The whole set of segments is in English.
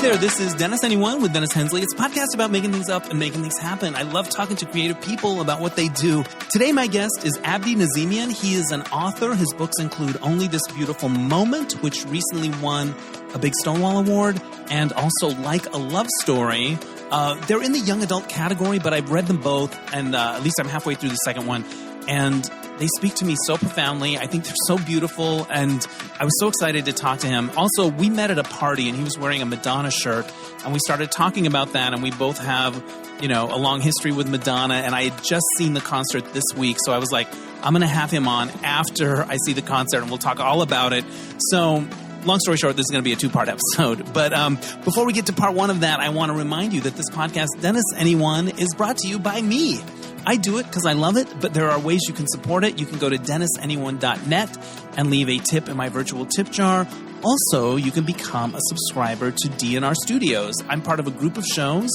there, this is Dennis Anyone with Dennis Hensley. It's a podcast about making things up and making things happen. I love talking to creative people about what they do. Today, my guest is Abdi Nazemian. He is an author. His books include Only This Beautiful Moment, which recently won a big Stonewall Award, and also Like a Love Story. They're in the young adult category, but I've read them both, and at least I'm halfway through the second one. And they speak to me so profoundly. I think they're so beautiful, and I was so excited to talk to him. Also, we met at a party, and he was wearing a Madonna shirt, and we started talking about that, and we both have, a long history with Madonna, and I had just seen the concert this week, so I was like, I'm going to have him on after I see the concert, and we'll talk all about it. So, long story short, this is going to be a two-part episode. But before we get to part one of that, I want to remind you that this podcast, Dennis Anyone, is brought to you by me. I do it because I love it, but there are ways you can support it. You can go to DennisAnyone.net and leave a tip in my virtual tip jar. Also, you can become a subscriber to DNR Studios. I'm part of a group of shows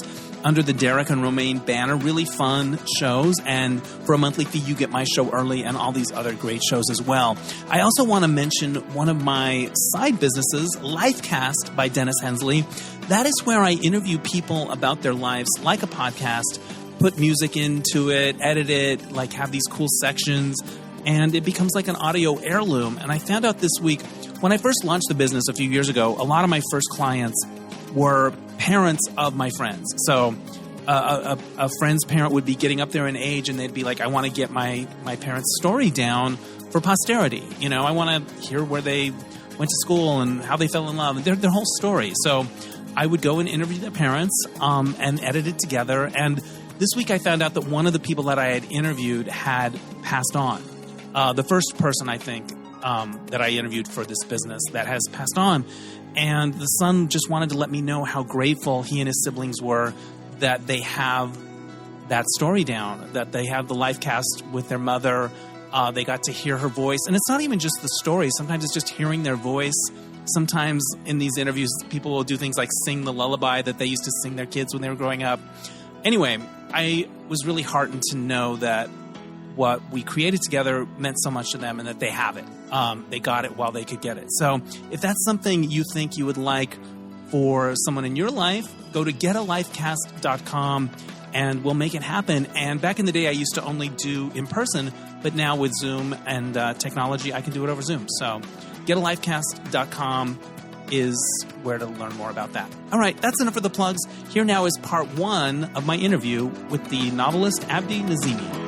under the Derek and Romaine banner, really fun shows. And for a monthly fee, you get my show early and all these other great shows as well. I also want to mention one of my side businesses, Lifecast by Dennis Hensley. That is where I interview people about their lives like a podcast, put music into it, edit it, have these cool sections, and it becomes like an audio heirloom. And I found out this week, when I first launched the business a few years ago, a lot of my first clients were parents of my friends. So a friend's parent would be getting up there in age, and they'd be like, I want to get my parents' story down for posterity. I want to hear where they went to school and how they fell in love, and their whole story. So I would go and interview their parents and edit it together. And this week I found out that one of the people that I had interviewed had passed on. The first person, I think, that I interviewed for this business that has passed on. And the son just wanted to let me know how grateful he and his siblings were that they have that story down, that they have the Lifecast with their mother. They got to hear her voice. And it's not even just the story. Sometimes it's just hearing their voice. Sometimes in these interviews, people will do things like sing the lullaby that they used to sing their kids when they were growing up. Anyway, I was really heartened to know that what we created together meant so much to them and that they have it. They got it while they could get it. So if that's something you think you would like for someone in your life, go to getalifecast.com and we'll make it happen. And back in the day, I used to only do in person, but now with Zoom and technology, I can do it over Zoom. So getalifecast.com is where to learn more about that. All right, that's enough for the plugs. Here now is part one of my interview with the novelist Abdi Nazemian.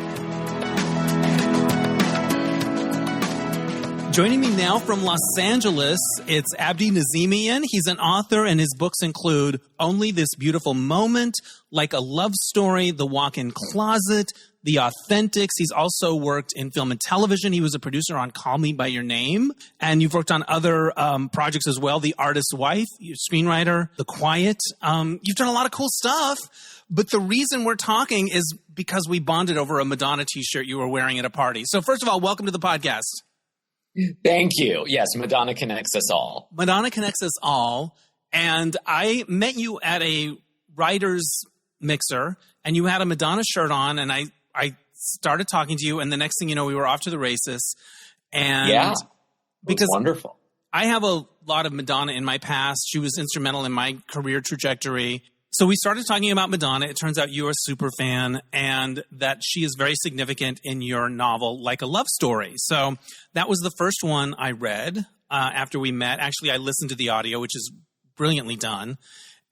Joining me now from Los Angeles, it's Abdi Nazemian. He's an author, and his books include Only This Beautiful Moment, Like a Love Story, The Walk-In Closet, The Authentics. He's also worked in film and television. He was a producer on Call Me By Your Name. And you've worked on other projects as well. The Artist's Wife, screenwriter, The Quiet. You've done a lot of cool stuff. But the reason we're talking is because we bonded over a Madonna t-shirt you were wearing at a party. So first of all, welcome to the podcast. Thank you. Yes, Madonna connects us all. Madonna connects us all. And I met you at a writer's mixer, and you had a Madonna shirt on, and I started talking to you, and the next thing you know, we were off to the races. And yeah, because wonderful. I have a lot of Madonna in my past. She was instrumental in my career trajectory. So we started talking about Madonna. It turns out you're a super fan and that she is very significant in your novel, Like a Love Story. So that was the first one I read after we met. Actually, I listened to the audio, which is brilliantly done,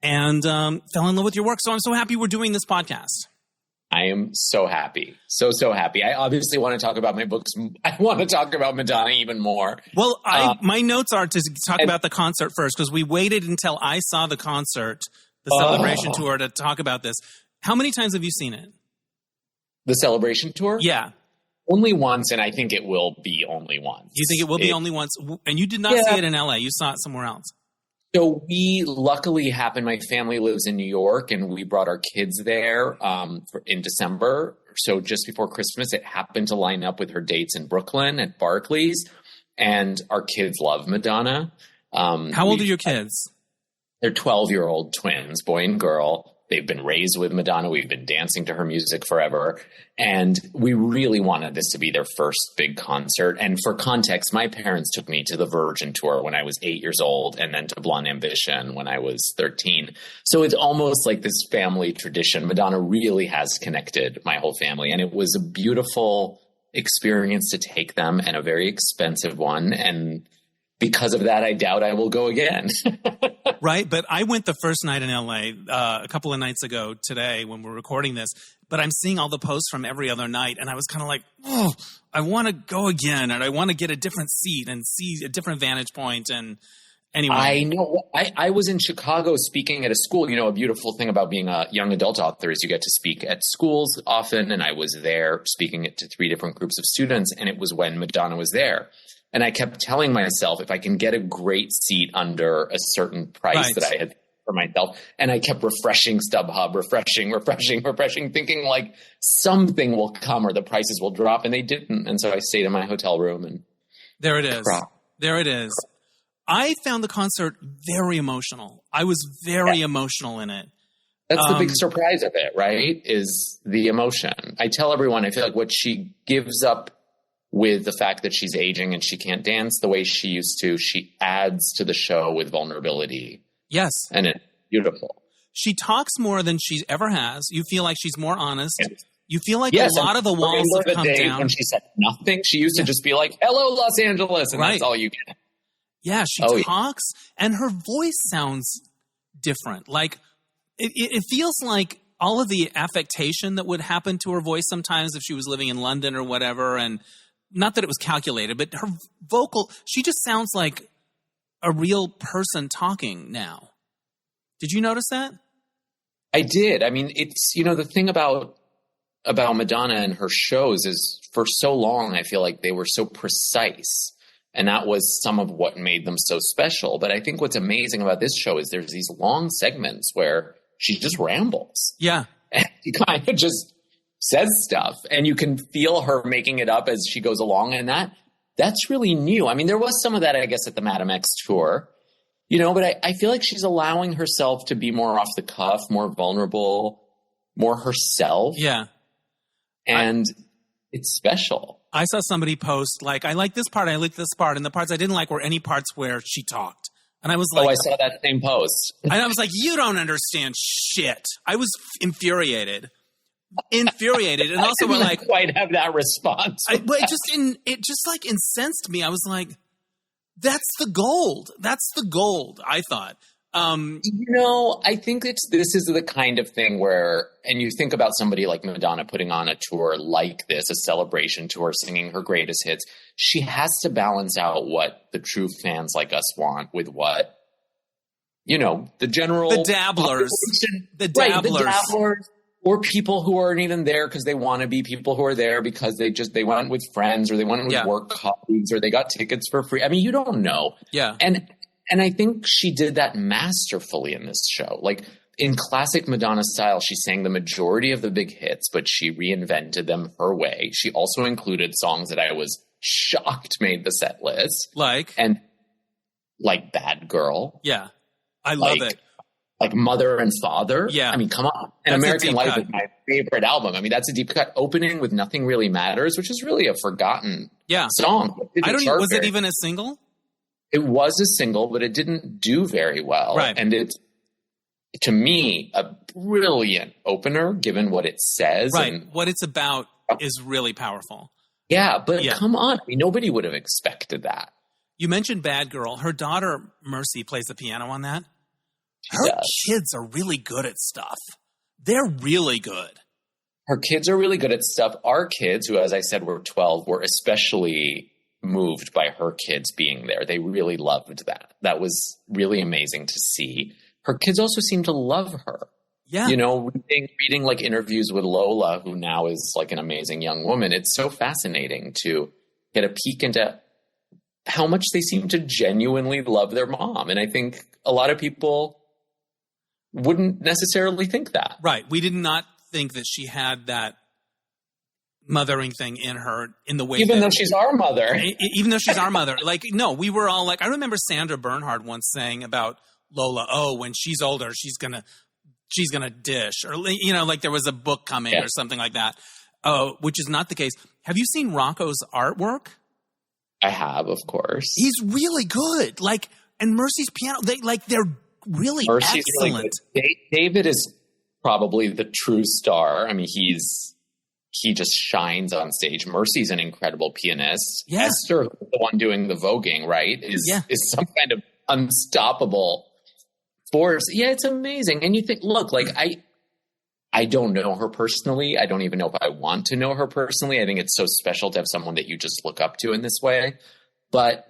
and fell in love with your work. So I'm so happy we're doing this podcast. I am so happy. So happy. I obviously want to talk about my books. I want to talk about Madonna even more. Well, my notes are to talk about the concert first, because we waited until I saw the concert, the Celebration Tour, to talk about this. How many times have you seen it? The Celebration Tour? Yeah. Only once, and I think it will be only once. You think it will be only once? And you did not see it in LA. You saw it somewhere else. So we luckily happened, my family lives in New York, and we brought our kids there in December. So just before Christmas, it happened to line up with her dates in Brooklyn at Barclays. And our kids love Madonna. How old are your kids? They're 12-year-old twins, boy and girl. They've been raised with Madonna. We've been dancing to her music forever. And we really wanted this to be their first big concert. And for context, my parents took me to the Virgin tour when I was 8 years old, and then to Blonde Ambition when I was 13. So it's almost like this family tradition. Madonna really has connected my whole family. And it was a beautiful experience to take them, and a very expensive one. And because of that, I doubt I will go again. Right. But I went the first night in LA a couple of nights ago today when we're recording this, but I'm seeing all the posts from every other night. And I was kind of like, oh, I want to go again. And I want to get a different seat and see a different vantage point. And anyway. I know. I was in Chicago speaking at a school. You know, a beautiful thing about being a young adult author is you get to speak at schools often. And I was there speaking to 3 different groups of students. And it was when Madonna was there. And I kept telling myself, if I can get a great seat under a certain price that I had for myself, and I kept refreshing StubHub, refreshing, thinking like something will come or the prices will drop, and they didn't. And so I stayed in my hotel room, and there it is. There it is. I found the concert very emotional. I was very emotional in it. That's the big surprise of it, right? Is the emotion. I tell everyone, I feel like what she gives up with the fact that she's aging and she can't dance the way she used to, she adds to the show with vulnerability. Yes. And it's beautiful. She talks more than she ever has. You feel like she's more honest. Yes. You feel like a lot of the walls have come down. When she said nothing, she used to just be like, hello, Los Angeles, and that's all you get. Yeah, she talks, and her voice sounds different. Like, it feels like all of the affectation that would happen to her voice sometimes if she was living in London or whatever, and not that it was calculated, but her vocal, she just sounds like a real person talking now. Did you notice that? I did. I mean, it's, you know, the thing about Madonna and her shows is for so long, I feel like they were so precise. And that was some of what made them so special. But I think what's amazing about this show is there's these long segments where she just rambles. Yeah. And she kind of just says stuff, and you can feel her making it up as she goes along, and that's really new. I mean, there was some of that, I guess, at the Madame X tour, you know, but I feel like she's allowing herself to be more off the cuff, more vulnerable, more herself. Yeah. And it's special. I saw somebody post, like, I like this part, I like this part, and the parts I didn't like were any parts where she talked. And I was like... Oh, I saw that same post. And I was like, you don't understand shit. I was infuriated. And also we're like, quite have that response. But it just like incensed me. I was like, that's the gold. That's the gold, I thought. You know, I think this is the kind of thing where, and you think about somebody like Madonna putting on a tour like this, a celebration tour, singing her greatest hits. She has to balance out what the true fans like us want with what, you know, the dabblers. The dabblers. Or people who aren't even there because they want to be people who are there because they went with friends, or they went with work colleagues, or they got tickets for free. I mean, you don't know. Yeah. And I think she did that masterfully in this show. Like, in classic Madonna style, she sang the majority of the big hits, but she reinvented them her way. She also included songs that I was shocked made the set list. Like Bad Girl. Yeah. I love it. Like Mother and Father. Yeah. I mean, come on. And American Life is my favorite album. I mean, that's a deep cut. Opening with Nothing Really Matters, which is really a forgotten song. Was it even a single? It was a single, but it didn't do very well. Right. And it's, to me, a brilliant opener, given what it says. Right. And what it's about is really powerful. Yeah, but come on. I mean, nobody would have expected that. You mentioned Bad Girl. Her daughter, Mercy, plays the piano on that. Her kids are really good at stuff. They're really good. Her kids are really good at stuff. Our kids, who, as I said, were 12, were especially moved by her kids being there. They really loved that. That was really amazing to see. Her kids also seem to love her. Yeah. You know, reading like interviews with Lola, who now is like an amazing young woman. It's so fascinating to get a peek into how much they seem to genuinely love their mom. And I think a lot of people wouldn't necessarily think that. Right. We did not think that she had that mothering thing in her in the way even though she's our mother. Even though she's our mother. Like, no, we were all like, I remember Sandra Bernhard once saying about Lola, oh, when she's older, she's going to she's going to dish, or, you know, like there was a book coming or something like that, which is not the case. Have you seen Rocco's artwork? I have, of course. He's really good. Like, and Mercy's piano, they're really Mercy's excellent. Really David is probably the true star. I mean, he just shines on stage. Mercy's an incredible pianist. Yeah. Esther, the one doing the voguing, right, is some kind of unstoppable force. Yeah, it's amazing. And you think, look, like I don't know her personally. I don't even know if I want to know her personally. I think it's so special to have someone that you just look up to in this way. But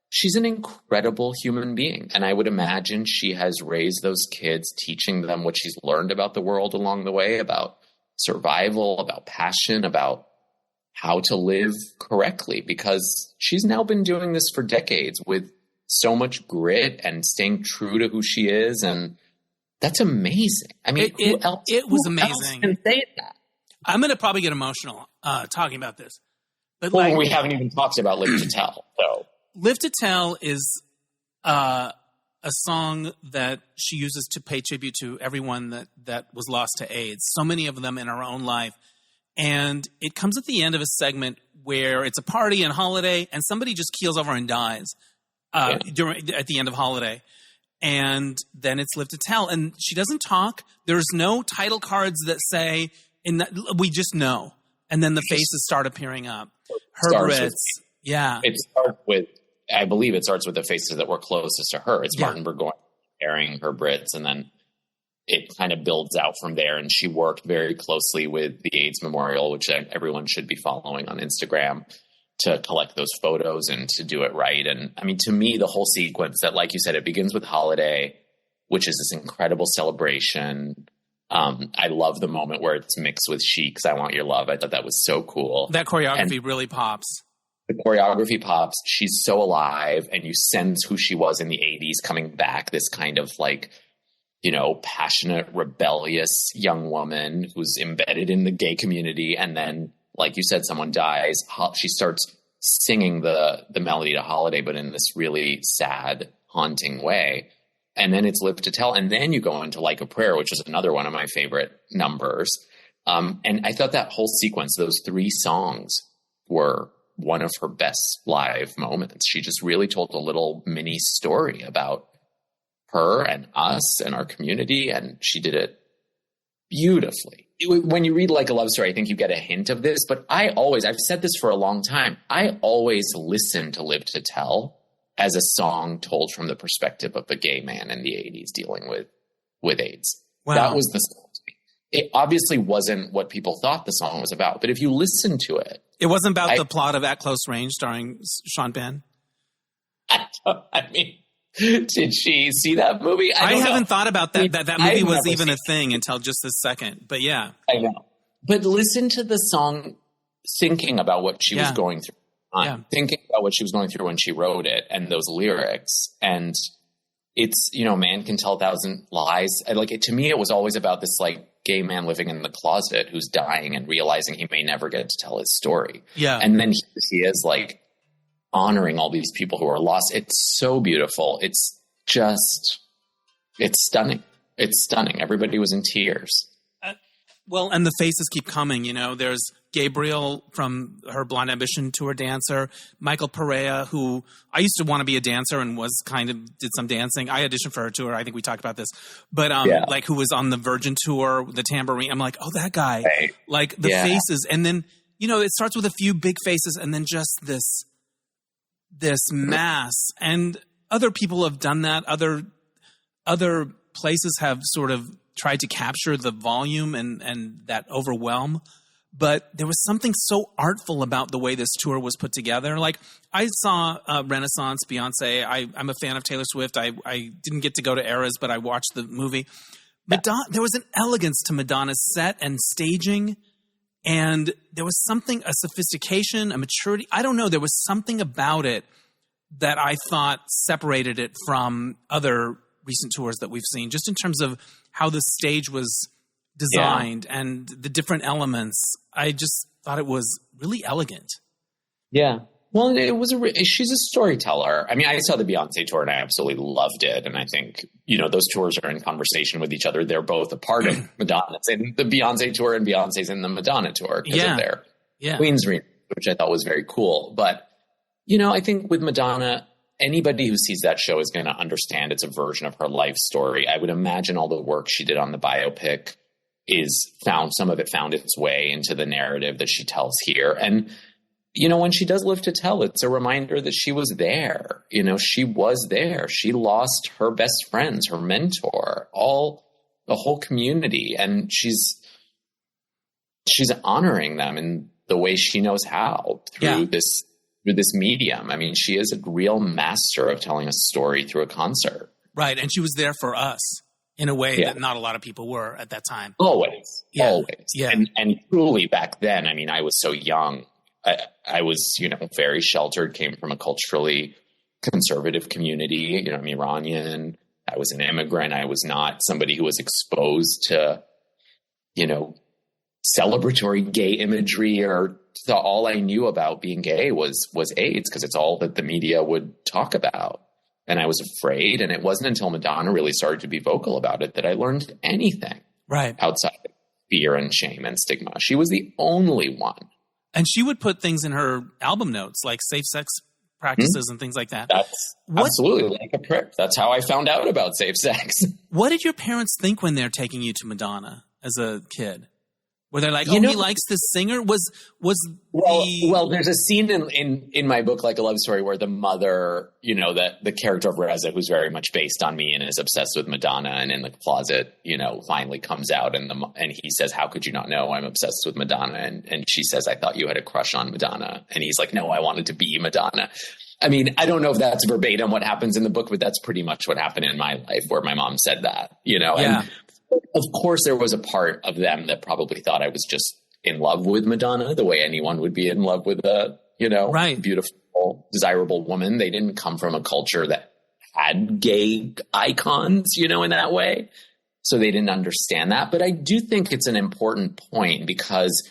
she's an incredible human being. And I would imagine she has raised those kids, teaching them what she's learned about the world along the way, about survival, about passion, about how to live correctly, because she's now been doing this for decades with so much grit and staying true to who she is. And that's amazing. I mean, who else can say that? I'm going to probably get emotional talking about this. But well, we haven't even talked about Live to Tell. So Live to Tell is a song that she uses to pay tribute to everyone that was lost to AIDS, so many of them in her own life. And it comes at the end of a segment where it's a party and holiday, and somebody just keels over and dies at the end of holiday. And then it's Live to Tell. And she doesn't talk. There's no title cards that say, we just know. And then the faces start appearing up. Her Brits. It starts with, I believe it starts with the faces that were closest to her. It's Martin Burgoyne carrying her Brits, and then it kind of builds out from there. And she worked very closely with the AIDS Memorial, which everyone should be following on Instagram, to collect those photos and to do it right. And I mean, to me, the whole sequence that, like you said, it begins with Holiday, which is this incredible celebration. I love the moment where it's mixed with Chic's I Want Your Love. I thought that was so cool. That choreography really pops. The choreography pops. She's so alive, and you sense who she was in the 80s coming back, this kind of like, you know, passionate, rebellious young woman who's embedded in the gay community. And then, like you said, someone dies. She starts singing the melody to Holiday, but in this really sad, haunting way. And then it's Live to Tell. And then you go into Like a Prayer, which is another one of my favorite numbers. And I thought that whole sequence, those three songs, were one of her best live moments. She just really told a little mini story about her and us and our community. And she did it beautifully. When you read Like a Love Story, I think you get a hint of this, but I've said this for a long time. I always listen to Live to Tell as a song told from the perspective of a gay man in the 80s dealing with AIDS. Wow. That was the song. It obviously wasn't what people thought the song was about, but if you listen to it. It wasn't about the plot of At Close Range starring Sean Penn? I mean, did she see that movie? I haven't thought about that. That movie was even a thing until just this second. But yeah. I know. But listen to the song thinking about what she was going through. Thinking about what she was going through when she wrote it and those lyrics. And it's, you know, man can tell 1,000 lies. To me, it was always about this like gay man living in the closet who's dying and realizing he may never get to tell his story. Yeah. And then he is like honoring all these people who are lost. It's so beautiful. It's stunning. It's stunning. Everybody was in tears. Well, and the faces keep coming, you know. There's Gabriel from her Blonde Ambition tour dancer, Michael Perea, who I used to want to be a dancer and did some dancing. I auditioned for her tour. I think we talked about this. But who was on the Virgin tour, the tambourine. I'm like, oh, that guy. Right. Like the faces. And then, you know, it starts with a few big faces and then just this mass. And other people have done that. Other places have sort of tried to capture the volume and that overwhelm. But there was something so artful about the way this tour was put together. Like, I saw Renaissance, Beyonce. I'm a fan of Taylor Swift. I didn't get to go to Eras, but I watched the movie. Madonna, there was an elegance to Madonna's set and staging. And there was something, a sophistication, a maturity. I don't know. There was something about it that I thought separated it from other recent tours that we've seen, just in terms of how the stage was designed and the different elements. I just thought it was really elegant. Yeah. Well, she's a storyteller. I mean, I saw the Beyonce tour and I absolutely loved it. And I think, those tours are in conversation with each other. They're both a part of Madonna's in the Beyonce tour and Beyonce's in the Madonna tour because of their Queen's remix, which I thought was very cool. But, I think with Madonna, anybody who sees that show is going to understand it's a version of her life story. I would imagine all the work she did on the biopic some of it found its way into the narrative that she tells here. And, when she does live to tell, it's a reminder that she was there. She was there. She lost her best friends, her mentor, the whole community. And she's honoring them in the way she knows how through this medium. I mean, she is a real master of telling a story through a concert. Right. And she was there for us in a way that not a lot of people were at that time. Always. Yeah. And truly back then, I mean, I was so young. I was, very sheltered, came from a culturally conservative community. I'm Iranian. I was an immigrant. I was not somebody who was exposed to, celebratory gay imagery, or all I knew about being gay was AIDS, because it's all that the media would talk about. And I was afraid. And it wasn't until Madonna really started to be vocal about it that I learned anything outside of fear and shame and stigma. She was the only one. And she would put things in her album notes, like safe sex practices and things like that. That's absolutely like a prick. That's how I found out about safe sex. What did your parents think when they're taking you to Madonna as a kid? Were they like, he likes this singer? Well, there's a scene in my book, Like a Love Story, where the mother, the character of Reza, who's very much based on me and is obsessed with Madonna, and in the closet, finally comes out and he says, "How could you not know I'm obsessed with Madonna?" And she says, "I thought you had a crush on Madonna." And he's like, "No, I wanted to be Madonna." I mean, I don't know if that's verbatim what happens in the book, but that's pretty much what happened in my life, where my mom said that, And of course, there was a part of them that probably thought I was just in love with Madonna, the way anyone would be in love with a, beautiful, desirable woman. They didn't come from a culture that had gay icons, in that way. So they didn't understand that. But I do think it's an important point, because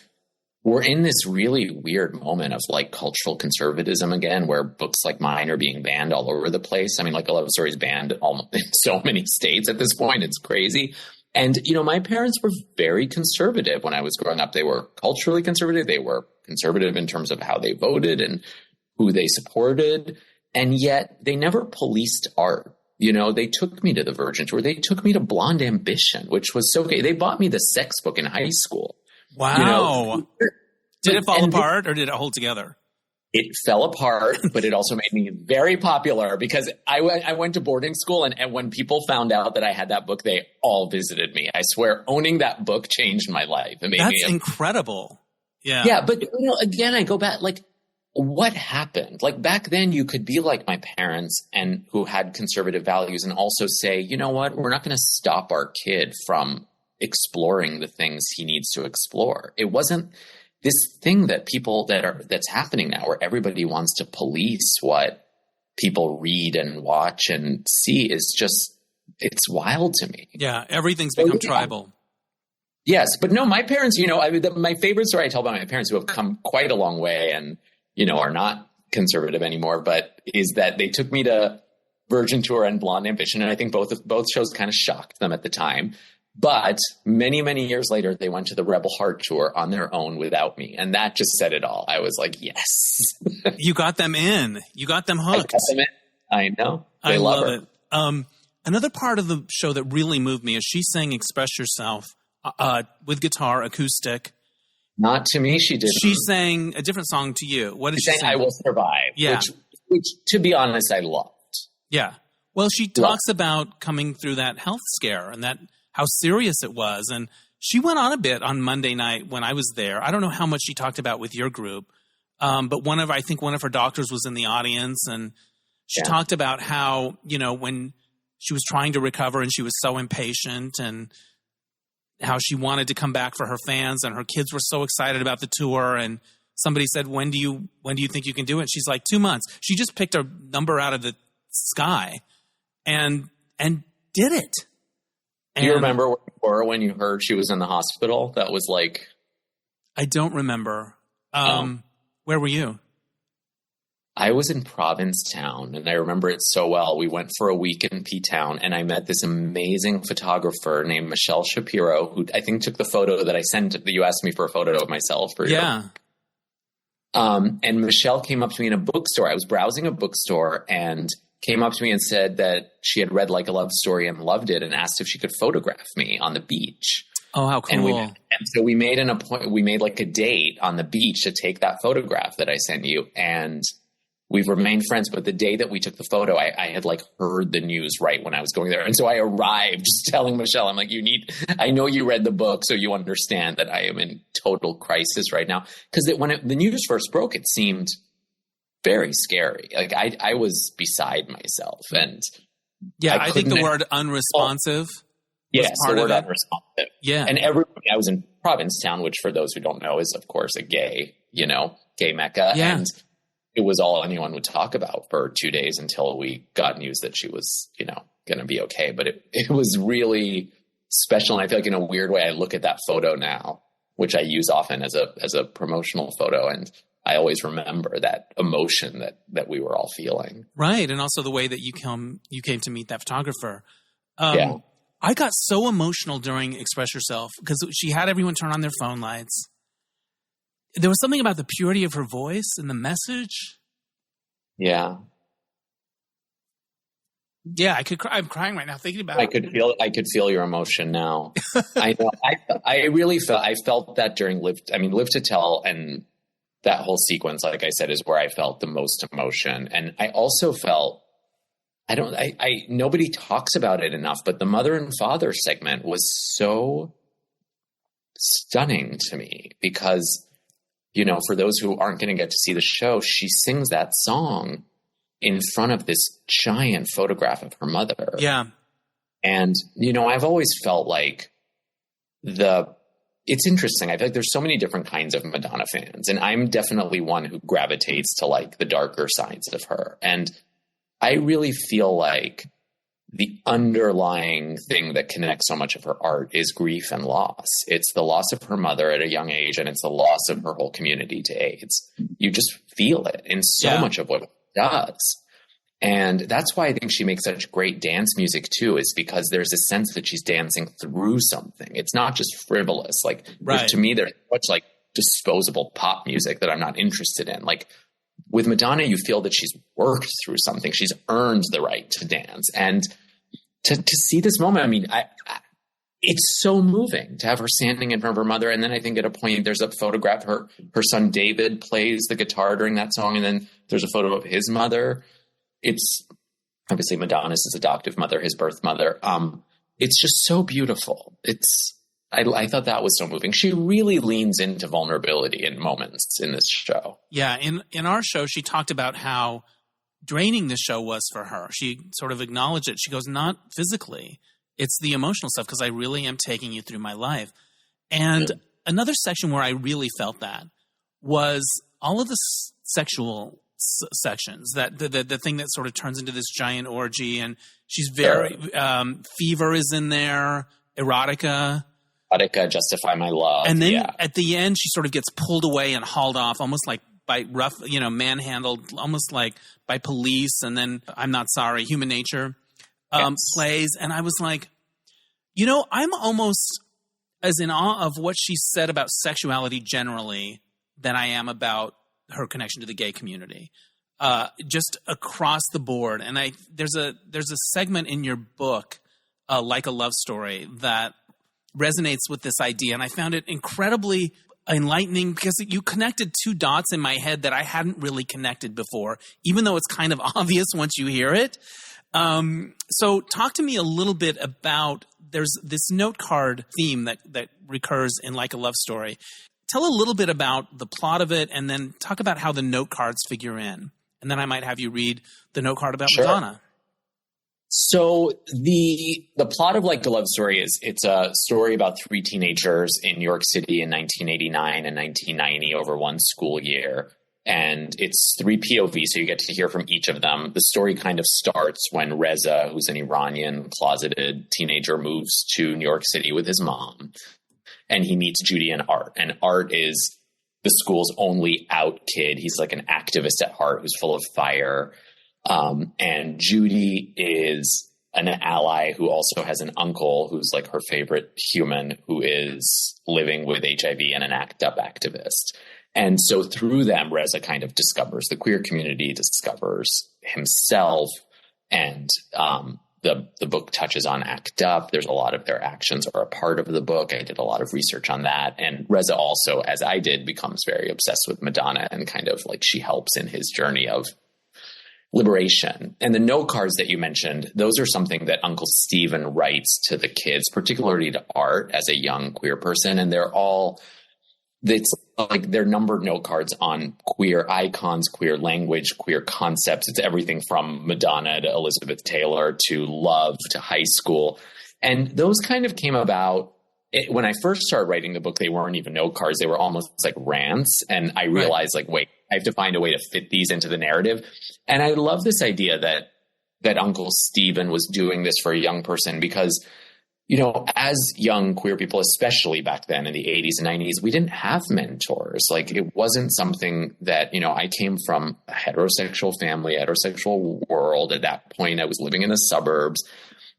we're in this really weird moment of like cultural conservatism again, where books like mine are being banned all over the place. I mean, Like a Love Story is banned in so many states at this point. It's crazy. And, my parents were very conservative when I was growing up. They were culturally conservative. They were conservative in terms of how they voted and who they supported. And yet they never policed art. They took me to the Virgin Tour. They took me to Blonde Ambition, which was so gay. They bought me the sex book in high school. Wow. Did it fall apart or did it hold together? It fell apart, but it also made me very popular, because I went to boarding school, and when people found out that I had that book, they all visited me. I swear, owning that book changed my life. That's incredible. Yeah. Yeah, but again, I go back, like, what happened? Like, back then you could be like my parents and who had conservative values, and also say, you know what, we're not going to stop our kid from exploring the things he needs to explore. It wasn't this thing that that's happening now, where everybody wants to police what people read and watch and see, is just, it's wild to me. Yeah. Everything's become tribal. Yes. But no, my parents, my favorite story I tell about my parents, who have come quite a long way and, are not conservative anymore, but is that they took me to Virgin Tour and Blonde Ambition. And I think both shows kind of shocked them at the time. But many, many years later, they went to the Rebel Heart Tour on their own without me. And that just said it all. I was like, yes. You got them in. You got them hooked. I know. I love it. Another part of the show that really moved me is she sang Express Yourself with guitar, acoustic. Not to me, she didn't. She sang a different song to you. What did she sing? I Will Survive. Yeah. Which, to be honest, I loved. Yeah. Well, she talks about coming through that health scare and how serious it was. And she went on a bit on Monday night when I was there. I don't know how much she talked about with your group, but I think one of her doctors was in the audience, and she talked about how, when she was trying to recover and she was so impatient, and how she wanted to come back for her fans, and her kids were so excited about the tour. And somebody said, when do you think you can do it? She's like, 2 months. She just picked a number out of the sky and did it. Do you remember where you were when you heard she was in the hospital? That was like... I don't remember. Where were you? I was in Provincetown, and I remember it so well. We went for a week in P-Town, and I met this amazing photographer named Michelle Shapiro, who I think took the photo that I sent. You asked me for a photo of myself. Yeah. And Michelle came up to me in a bookstore. I was browsing a bookstore and came up to me and said that she had read Like a Love Story and loved it, and asked if she could photograph me on the beach. Oh, how cool. And so we made we made like a date on the beach to take that photograph that I sent you. And we've remained friends, but the day that we took the photo, I had like heard the news right when I was going there. And so I arrived just telling Michelle, I'm like, I know you read the book, so you understand that I am in total crisis right now. Because when the news first broke, it seemed very scary. Like I was beside myself. And yeah, I think the word unresponsive. Yes, the word unresponsive. Yeah. And I was in Provincetown, which for those who don't know is, of course, a gay mecca. Yeah. And it was all anyone would talk about for 2 days until we got news that she was, going to be okay. But it was really special. And I feel like in a weird way, I look at that photo now, which I use often as a promotional photo. And I always remember that emotion that we were all feeling. Right. And also the way that you came to meet that photographer. Yeah. I got so emotional during Express Yourself because she had everyone turn on their phone lights. There was something about the purity of her voice and the message. Yeah. Yeah, I'm crying right now thinking about it. I could feel your emotion now. I know. I felt that during Live to Tell, and that whole sequence, like I said, is where I felt the most emotion. And I also felt, nobody talks about it enough, but the mother and father segment was so stunning to me because, for those who aren't going to get to see the show, she sings that song in front of this giant photograph of her mother. Yeah. And, I've always felt like it's interesting. I feel like there's so many different kinds of Madonna fans, and I'm definitely one who gravitates to like the darker sides of her. And I really feel like the underlying thing that connects so much of her art is grief and loss. It's the loss of her mother at a young age, and it's the loss of her whole community to AIDS. You just feel it in so much of what it does. And that's why I think she makes such great dance music too, is because there's a sense that she's dancing through something. It's not just frivolous. Like, to me, there's much like disposable pop music that I'm not interested in. Like, with Madonna, you feel that she's worked through something. She's earned the right to dance. And to see this moment, it's so moving to have her standing in front of her mother. And then I think at a point there's a photograph, her son David plays the guitar during that song. And then there's a photo of his mother. It's obviously Madonna's his adoptive mother, his birth mother. It's just so beautiful. I thought that was so moving. She really leans into vulnerability in moments in this show. Yeah. In our show, she talked about how draining the show was for her. She sort of acknowledged it. She goes, not physically. It's the emotional stuff because I really am taking you through my life. And another section where I really felt that was all of the sexual sections, that the thing that sort of turns into this giant orgy. And she's very, Fever is in there, Erotica, Justify My Love. And then at the end, she sort of gets pulled away and hauled off almost like by manhandled, almost like by police. And then I'm Not Sorry, Human Nature plays. And I was like, I'm almost as in awe of what she said about sexuality generally than I am about her connection to the gay community, just across the board. And there's a segment in your book, Like a Love Story, that resonates with this idea. And I found it incredibly enlightening because you connected two dots in my head that I hadn't really connected before, even though it's kind of obvious once you hear it. So talk to me a little bit about, there's this note card theme that recurs in Like a Love Story. Tell a little bit about the plot of it, and then talk about how the note cards figure in. And then I might have you read the note card about Madonna. So the plot of Like a Love Story it's a story about three teenagers in New York City in 1989 and 1990 over one school year. And it's three POV, so you get to hear from each of them. The story kind of starts when Reza, who's an Iranian closeted teenager, moves to New York City with his mom. And he meets Judy and Art. And Art is the school's only out kid. He's like an activist at heart who's full of fire. And Judy is an ally who also has an uncle who's like her favorite human who is living with HIV and an ACT UP activist. And so through them, Reza kind of discovers the queer community, discovers himself, and the book touches on ACT UP. There's a lot of their actions are a part of the book. I did a lot of research on that. And Reza also, as I did, becomes very obsessed with Madonna and kind of like she helps in his journey of liberation. And the note cards that you mentioned, those are something that Uncle Stephen writes to the kids, particularly to Art as a young queer person. And it's like they're numbered note cards on queer icons, queer language, queer concepts. It's everything from Madonna to Elizabeth Taylor to Love to High School. And those kind of came about when I first started writing the book. They weren't even note cards. They were almost like rants. And I realized like, wait, I have to find a way to fit these into the narrative. And I love this idea that Uncle Stephen was doing this for a young person because, you know, as young queer people, especially back then in the 80s and 90s, we didn't have mentors. Like it wasn't something that, you know, I came from a heterosexual family, heterosexual world. At that point, I was living in the suburbs.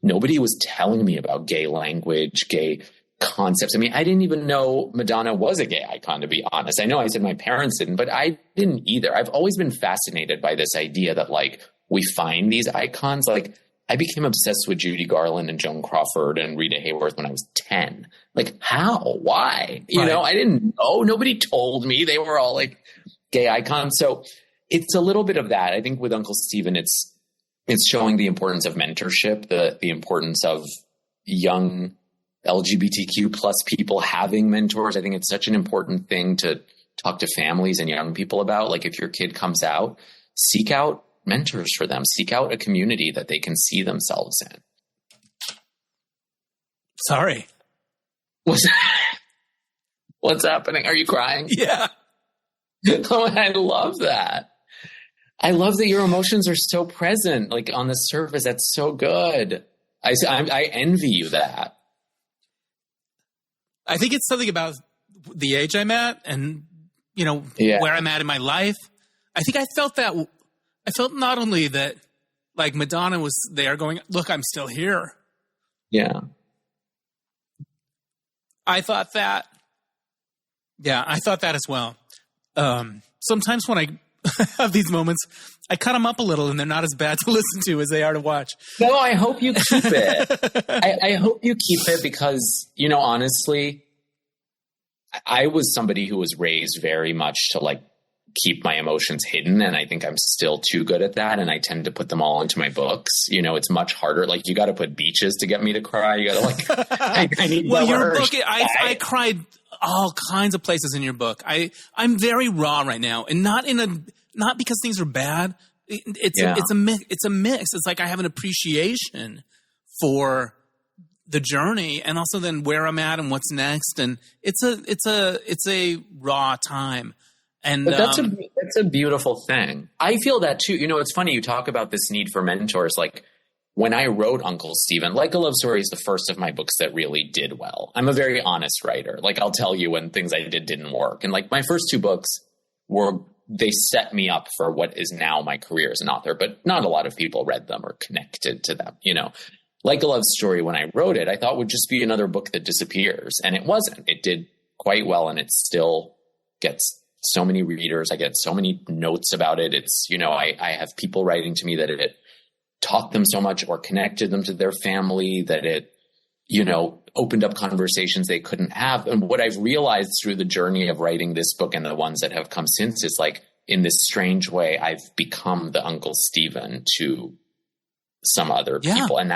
Nobody was telling me about gay language, gay concepts. I mean, I didn't even know Madonna was a gay icon, to be honest. I know I said my parents didn't, but I didn't either. I've always been fascinated by this idea that like we find these icons. Like I became obsessed with Judy Garland and Joan Crawford and Rita Hayworth when I was 10. Like how? Why? You know, I didn't know. Nobody told me. They were all like gay icons. So it's a little bit of that. I think with Uncle Stephen, it's showing the importance of mentorship, the importance of young LGBTQ plus people having mentors. I think it's such an important thing to talk to families and young people about. Like if your kid comes out, seek out mentors for them, seek out a community that they can see themselves in. Sorry. What's happening? Are you crying? Yeah. Oh, I love that. I love that your emotions are so present, like on the surface. That's so good. I envy you that. I think it's something about the age I'm at and, you know, where I'm at in my life. I think I felt that. I felt not only that, like, Madonna was there going, look, I'm still here. Yeah. I thought that. Yeah, I thought that as well. Sometimes when I have these moments, I cut them up a little and they're not as bad to listen to as they are to watch. No, I hope you keep it. I hope you keep it because, you know, honestly, I was somebody who was raised very much to like keep my emotions hidden. And I think I'm still too good at that. And I tend to put them all into my books. You know, it's much harder. Like you got to put beaches to get me to cry. You got to like, I need well, your book, I cried all kinds of places in your book. I'm very raw right now and not because things are bad. It's a mix. It's like I have an appreciation for the journey and also then where I'm at and what's next. And it's a raw time. And but that's a beautiful thing. I feel that too. You know, it's funny. You talk about this need for mentors. Like when I wrote Uncle Stephen, Like a Love Story is the first of my books that really did well. I'm a very honest writer. Like I'll tell you when things I did didn't work. And like my first two books they set me up for what is now my career as an author, but not a lot of people read them or connected to them. You know, Like a Love Story, when I wrote it, I thought would just be another book that disappears. And it wasn't. It did quite well. And it still gets so many readers. I get so many notes about it. It's, you know, I have people writing to me that it taught them so much or connected them to their family, that it, you know, opened up conversations they couldn't have. And what I've realized through the journey of writing this book and the ones that have come since is like, in this strange way, I've become the Uncle Stephen to some other people. And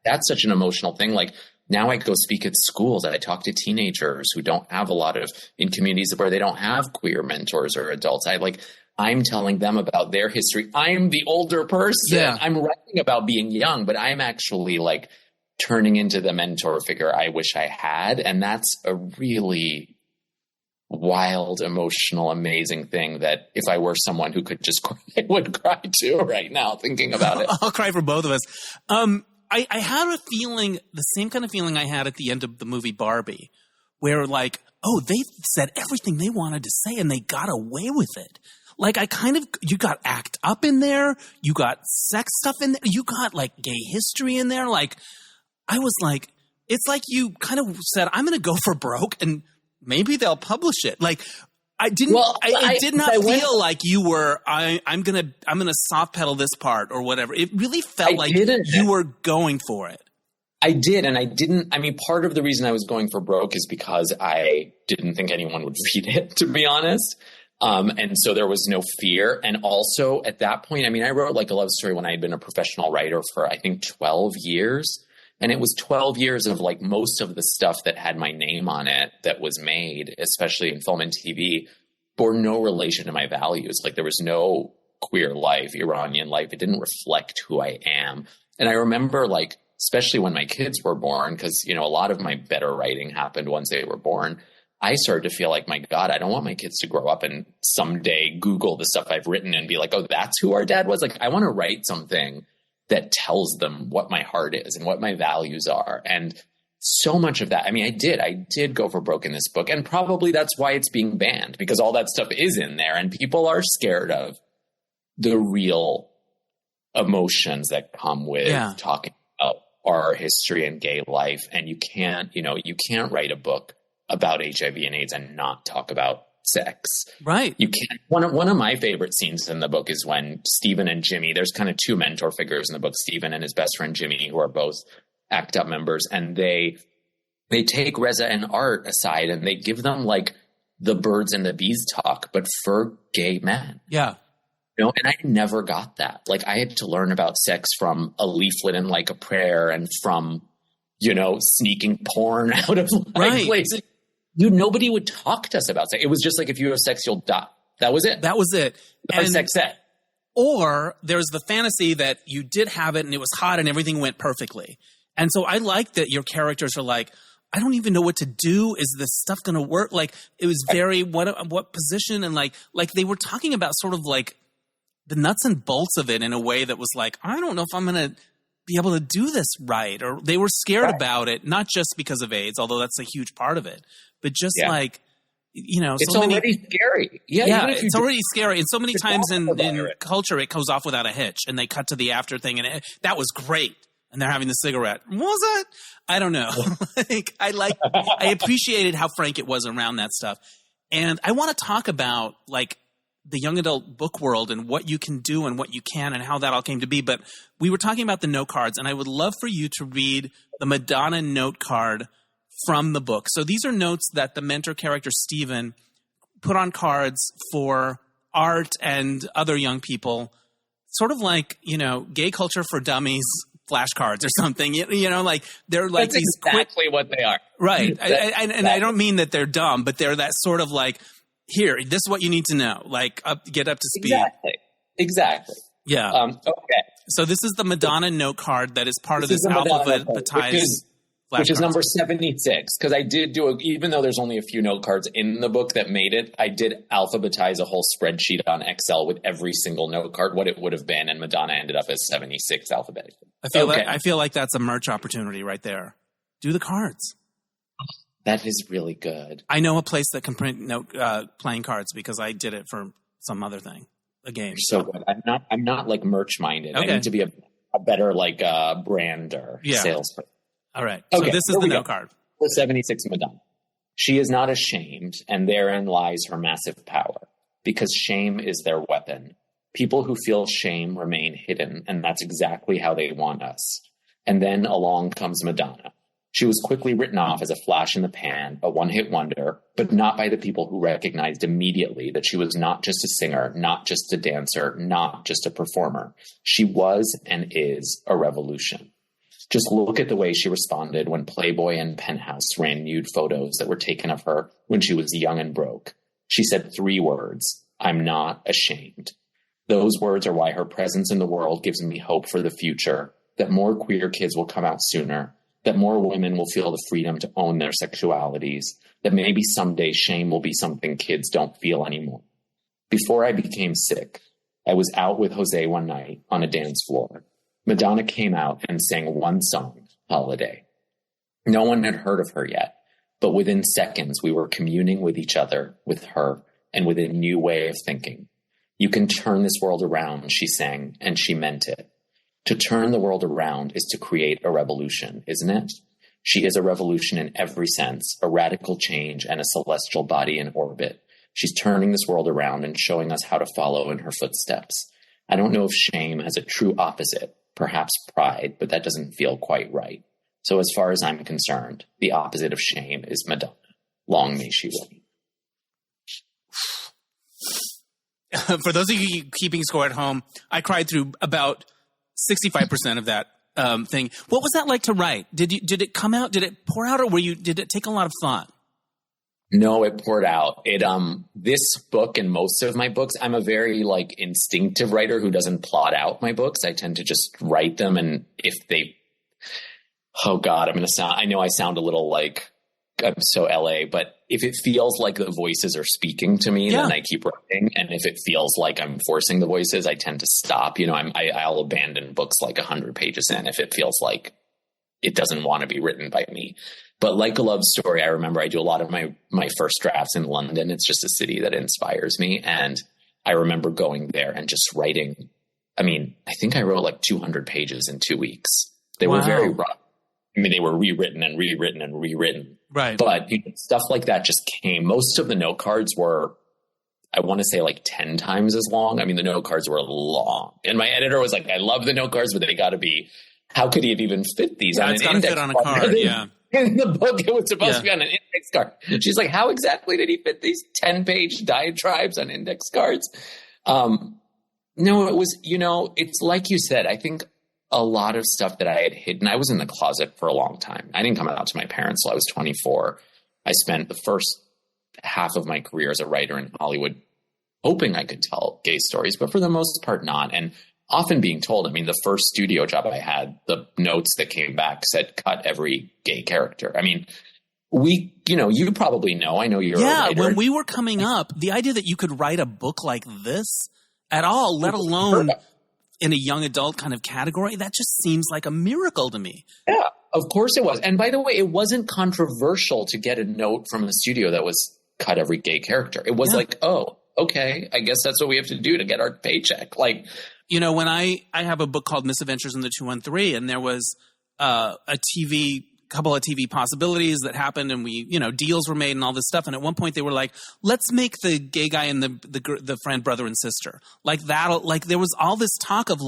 that's such an emotional thing. Like now I go speak at schools. I talk to teenagers who don't have a lot of, in communities where they don't have queer mentors or adults. I'm telling them about their history. I'm the older person. Yeah. I'm writing about being young, but I'm actually like turning into the mentor figure I wish I had. And that's a really wild, emotional, amazing thing that if I were someone who could just cry, I would cry too right now thinking about it. I'll cry for both of us. I had a feeling, the same kind of feeling I had at the end of the movie Barbie, where like oh, they said everything they wanted to say and they got away with it. Like, you got act up in there. You got sex stuff in there. You got, like, gay history in there. Like, I was like, it's like you kind of said, I'm going to go for broke and maybe they'll publish it. Like, I didn't, I did not feel like you were, I'm going to soft pedal this part or whatever. It really felt like you were going for it. I did. And I didn't, I mean, part of the reason I was going for broke is because I didn't think anyone would read it, to be honest. And so there was no fear. And also at that point, I mean, I wrote like a love story when I had been a professional writer for, I think, 12 years. And it was 12 years of like most of the stuff that had my name on it that was made, especially in film and TV, bore no relation to my values. Like there was no queer life, Iranian life. It didn't reflect who I am. And I remember like, especially when my kids were born, because, you know, a lot of my better writing happened once they were born. I started to feel like, my God, I don't want my kids to grow up and someday Google the stuff I've written and be like, oh, that's who our dad was. Like, I want to write something that tells them what my heart is and what my values are. And so much of that, I mean, I did go for broke in this book. And probably that's why it's being banned, because all that stuff is in there and people are scared of the real emotions that come with talking about our history and gay life. And you can't write a book about HIV and AIDS and not talk about sex. Right. You can't. One of my favorite scenes in the book is when Stephen and Jimmy, there's kind of two mentor figures in the book, Stephen and his best friend Jimmy, who are both ACT UP members. And they take Reza and Art aside and they give them like the birds and the bees talk, but for gay men. Yeah. You know, and I never got that. Like I had to learn about sex from a leaflet and like a prayer and from, you know, sneaking porn out of like places. Dude, nobody would talk to us about sex. It was just like, if you have sex, you'll die. That was it. That was it. And sex ed. Or there's the fantasy that you did have it and it was hot and everything went perfectly. And so I like that your characters are like, I don't even know what to do. Is this stuff going to work? Like it was very, what position? And like they were talking about sort of like the nuts and bolts of it in a way that was like, I don't know if I'm going to be able to do this right. Or they were scared about it, not just because of AIDS, although that's a huge part of it, but just like, you know, it's already scary. Yeah, it's already scary. And so many times in culture, it goes off without a hitch and they cut to the after thing and that was great. And they're having the cigarette. Was it? I don't know. I appreciated how frank it was around that stuff. And I want to talk about like the young adult book world and what you can do and what you can and how that all came to be. But we were talking about the note cards, and I would love for you to read the Madonna note card from the book. So these are notes that the mentor character, Stephen, put on cards for Art and other young people, sort of like, you know, Gay Culture for Dummies flashcards or something, you know, like they're like That's these exactly what they are. Right. And I don't mean that they're dumb, but they're that sort of like, here, this is what you need to know. Like get up to speed. Exactly. Yeah. Okay. So this is the Madonna note card that is part of this alphabetized which is number 76. Because I did even though there's only a few note cards in the book that made it, I did alphabetize a whole spreadsheet on Excel with every single note card, what it would have been, and Madonna ended up as 76 alphabetically. I feel like that's a merch opportunity right there. Do the cards. That is really good. I know a place that can print playing cards because I did it for some other thing, a game. So good. I'm not like merch minded. Okay. I need to be a better like brander salesperson. All right. So this is the note card. The 76 Madonna. She is not ashamed, and therein lies her massive power, because shame is their weapon. People who feel shame remain hidden, and that's exactly how they want us. And then along comes Madonna. She was quickly written off as a flash in the pan, a one-hit wonder, but not by the people who recognized immediately that she was not just a singer, not just a dancer, not just a performer. She was and is a revolution. Just look at the way she responded when Playboy and Penthouse ran nude photos that were taken of her when she was young and broke. She said 3 words: I'm not ashamed. Those words are why her presence in the world gives me hope for the future, that more queer kids will come out sooner, that more women will feel the freedom to own their sexualities, that maybe someday shame will be something kids don't feel anymore. Before I became sick, I was out with Jose one night on a dance floor. Madonna came out and sang one song, Holiday. No one had heard of her yet, but within seconds, we were communing with each other, with her, and with a new way of thinking. You can turn this world around, she sang, and she meant it. To turn the world around is to create a revolution, isn't it? She is a revolution in every sense, a radical change and a celestial body in orbit. She's turning this world around and showing us how to follow in her footsteps. I don't know if shame has a true opposite, perhaps pride, but that doesn't feel quite right. So as far as I'm concerned, the opposite of shame is Madonna. Long may she reign. For those of you keeping score at home, I cried through about 65% of that thing. What was that like to write? Did it come out? Did it pour out, or did it take a lot of thought? No, it poured out. This book and most of my books, I'm a very instinctive writer who doesn't plot out my books. I tend to just write them. And if they, oh God, I know I sound a little like I'm so LA, but if it feels like the voices are speaking to me, then I keep writing. And if it feels like I'm forcing the voices, I tend to stop. I'll abandon books 100 pages in if it feels like it doesn't want to be written by me. But Like a Love Story, I remember I do a lot of my first drafts in London. It's just a city that inspires me. And I remember going there and just writing. I think I wrote 200 pages in 2 weeks. They were very rough. They were rewritten and rewritten and rewritten. Right. But stuff like that just came. Most of the note cards were, I want to say 10 times as long. The note cards were long. And my editor was like, I love the note cards, but they got to be, how could he have even fit these on an index fit on a card? Yeah. In the book, it was supposed to be on an index card. She's like, how exactly did he fit these 10-page diatribes on index cards? No, it was, it's like you said, I think a lot of stuff that I had hidden, I was in the closet for a long time. I didn't come out to my parents till I was 24. I spent the first half of my career as a writer in Hollywood hoping I could tell gay stories, but for the most part not. And often being told, the first studio job I had, the notes that came back said, cut every gay character. You probably know, I know you're a writer. When we were coming up, the idea that you could write a book like this at all, let alone in a young adult kind of category, that just seems like a miracle to me. Yeah, of course it was. And by the way, it wasn't controversial to get a note from a studio that was cut every gay character. It was oh, okay, I guess that's what we have to do to get our paycheck. When I have a book called Misadventures in the 213, and there was couple of TV possibilities that happened, and we, deals were made and all this stuff. And at one point they were like, let's make the gay guy and the friend brother and sister there was all this talk of